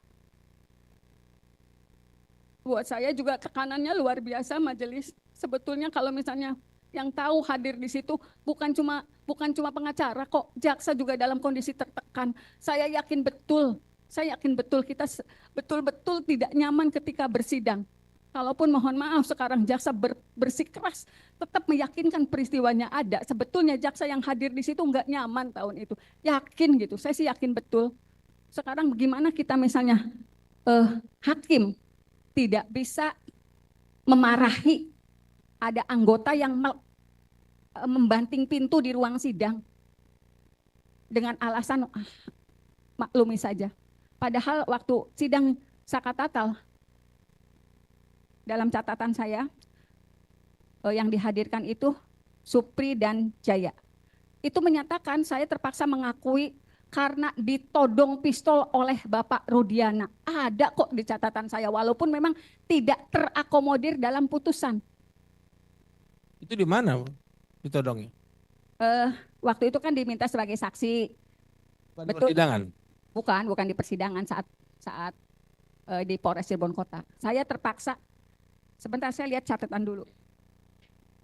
buat saya juga tekanannya luar biasa majelis. Sebetulnya kalau misalnya yang tahu hadir di situ bukan cuma pengacara kok, jaksa juga dalam kondisi tertekan. Saya yakin betul kita betul-betul tidak nyaman ketika bersidang. Kalaupun mohon maaf sekarang jaksa bersikeras tetap meyakinkan peristiwanya ada. Sebetulnya jaksa yang hadir di situ nggak nyaman tahun itu. Yakin gitu, saya sih yakin betul. Sekarang bagaimana kita misalnya hakim tidak bisa memarahi ada anggota yang membanting pintu di ruang sidang dengan alasan maklumi saja. Padahal waktu sidang Sakatatal, dalam catatan saya yang dihadirkan itu Supri dan Jaya. Itu menyatakan saya terpaksa mengakui karena ditodong pistol oleh Bapak Rudiana. Ada kok di catatan saya, walaupun memang tidak terakomodir dalam putusan. Itu di mana ditodongnya? Waktu itu kan diminta sebagai saksi. Bukan di Betul. persidangan. Bukan di persidangan saat di Polres Cirebon Kota. Saya terpaksa, sebentar saya lihat catatan dulu.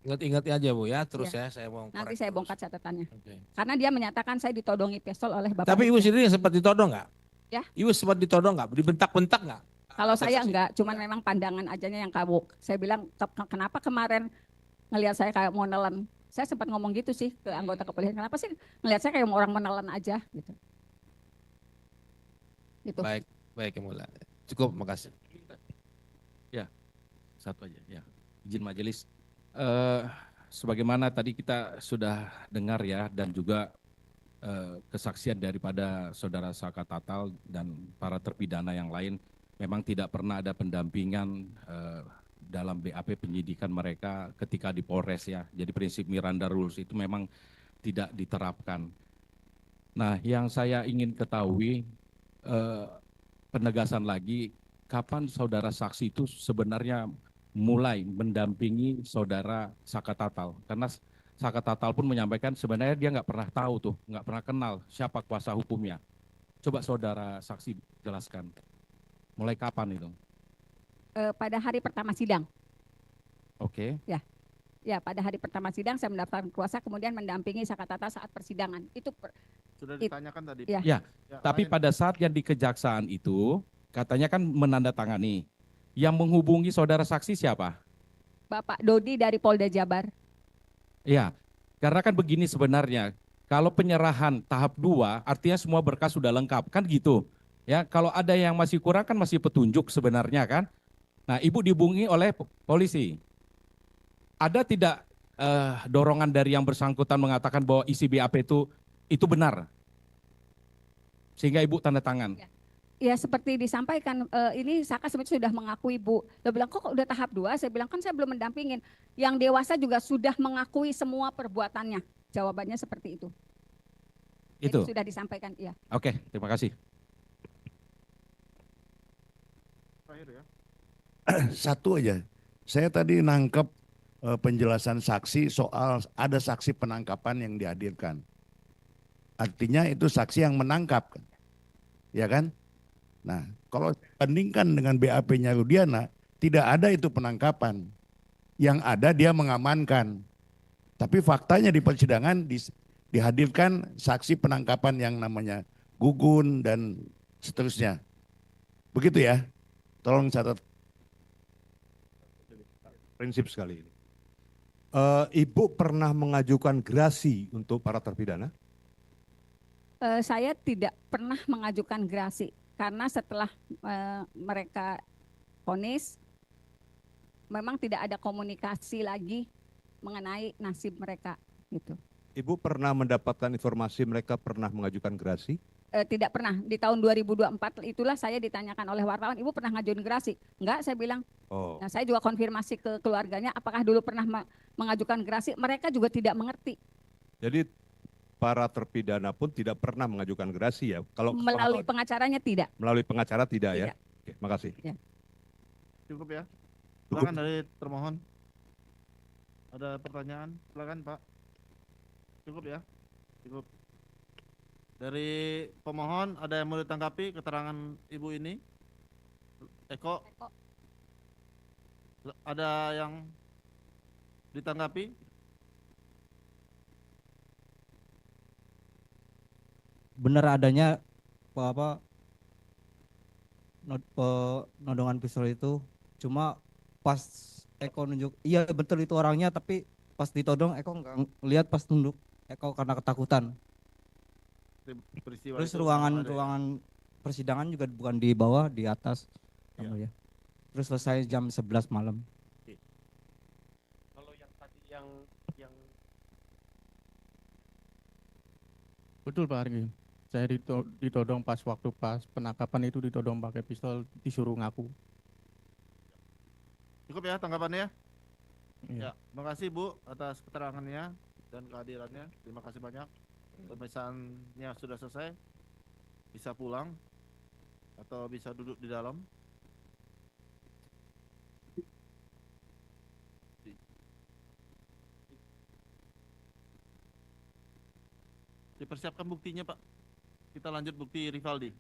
Ingat-ingat aja Bu ya, terus ya saya mau Nanti korek saya terus. bongkar catatannya. Oke. Karena dia menyatakan saya ditodongi pistol oleh Bapak. Tapi Ibu Rudiana. sendiri sempat ditodong nggak? Ya. Ibu sempat ditodong nggak? Dibentak-bentak nggak? Kalau saya Saksi. enggak, cuman memang pandangan ajanya yang kabuk. Saya bilang, kenapa kemarin ngelihat saya kayak mau nelen? Saya sempat ngomong gitu sih ke anggota kepolisian. Kenapa sih ngelihat saya kayak orang menelan aja gitu. Gitu. Baik yang mulia. Cukup, makasih. Satu aja ya. Izin majelis. Sebagaimana tadi kita sudah dengar ya, dan juga kesaksian daripada saudara Sakatatal dan para terpidana yang lain, memang tidak pernah ada pendampingan dalam BAP penyidikan mereka ketika di Polres ya. Jadi prinsip Miranda Rules itu memang tidak diterapkan. Nah, yang saya ingin ketahui penegasan lagi, kapan saudara saksi itu sebenarnya mulai mendampingi saudara Sakatatal? Karena Sakatatal pun menyampaikan sebenarnya dia nggak pernah tahu tuh, nggak pernah kenal siapa kuasa hukumnya. Coba saudara saksi jelaskan, mulai kapan itu? Pada hari pertama sidang. Oke. Ya, pada hari pertama sidang saya mendaftarkan kuasa, kemudian mendampingi Sakatatal saat persidangan. Itu Sudah ditanyakan tadi. Ya. Ya, Ya, tapi lain. pada saat yang di kejaksaan itu katanya kan menandatangani. Yang menghubungi saudara saksi siapa? Bapak Dodi dari Polda Jabar. Ya, karena kan begini sebenarnya. Kalau penyerahan tahap 2 artinya semua berkas sudah lengkap, kan gitu. Ya, kalau ada yang masih kurang kan masih petunjuk sebenarnya kan. Nah, Ibu dihubungi oleh polisi. Ada tidak dorongan dari yang bersangkutan mengatakan bahwa isi BAP itu benar? Sehingga Ibu tanda tangan. Ya seperti disampaikan, ini Saka sebenarnya sudah mengakui Bu. Dia bilang kok udah tahap 2, saya bilang kan saya belum mendampingin. Yang dewasa juga sudah mengakui semua perbuatannya. Jawabannya seperti itu. Itu. Jadi sudah disampaikan, iya. Oke, terima kasih. Terakhir ya. Satu aja, saya tadi nangkep penjelasan saksi soal ada saksi penangkapan yang dihadirkan. Artinya itu saksi yang menangkap, ya kan? Nah, kalau bandingkan dengan BAP-nya Rudiana, Tidak ada itu penangkapan. Yang ada dia mengamankan. Tapi faktanya di persidangan dihadirkan saksi penangkapan yang namanya Gugun dan seterusnya. Begitu ya. Tolong catat. Prinsip sekali ini. Ibu pernah mengajukan gerasi untuk para terpidana? Saya tidak pernah mengajukan gerasi karena setelah mereka vonis memang tidak ada komunikasi lagi mengenai nasib mereka gitu. Ibu pernah mendapatkan informasi mereka pernah mengajukan gerasi? Tidak pernah. Di tahun 2024 itulah saya ditanyakan oleh wartawan, Ibu pernah ngajuin gerasi? Enggak, saya bilang. Oh. Nah, saya juga konfirmasi ke keluarganya apakah dulu pernah mengajukan gerasi, mereka juga tidak mengerti. Jadi para terpidana pun tidak pernah mengajukan gerasi ya? Kalau Melalui pengacaranya tidak. melalui pengacara tidak ya? Tidak. Oke, makasih. Ya. Cukup ya. Silakan dari termohon. Ada pertanyaan? Silakan Pak. Cukup ya. Cukup. Dari pemohon ada yang mau ditanggapi keterangan Ibu ini? Eko? Ada yang ditanggapi? Benar adanya nodongan pistol itu, cuma pas Eko nunjuk, iya betul itu orangnya, tapi pas ditodong Eko nggak lihat pas nunduk Eko karena ketakutan. Peristiwa Terus itu ruangan memang ada ya? ruangan persidangan juga bukan di bawah, di atas. Ya. Yang mulia. Terus selesai jam 11 malam. Kalau yang tadi yang betul Pak Argi, saya ditodong pas penangkapan itu ditodong pakai pistol, disuruh ngaku. Cukup ya tanggapannya? Iya. Ya, terima kasih Bu atas keterangannya dan kehadirannya. Terima kasih banyak. Pemeriksaannya sudah selesai. Bisa pulang atau bisa duduk di dalam. Dipersiapkan buktinya Pak. Kita lanjut bukti Rivaldi.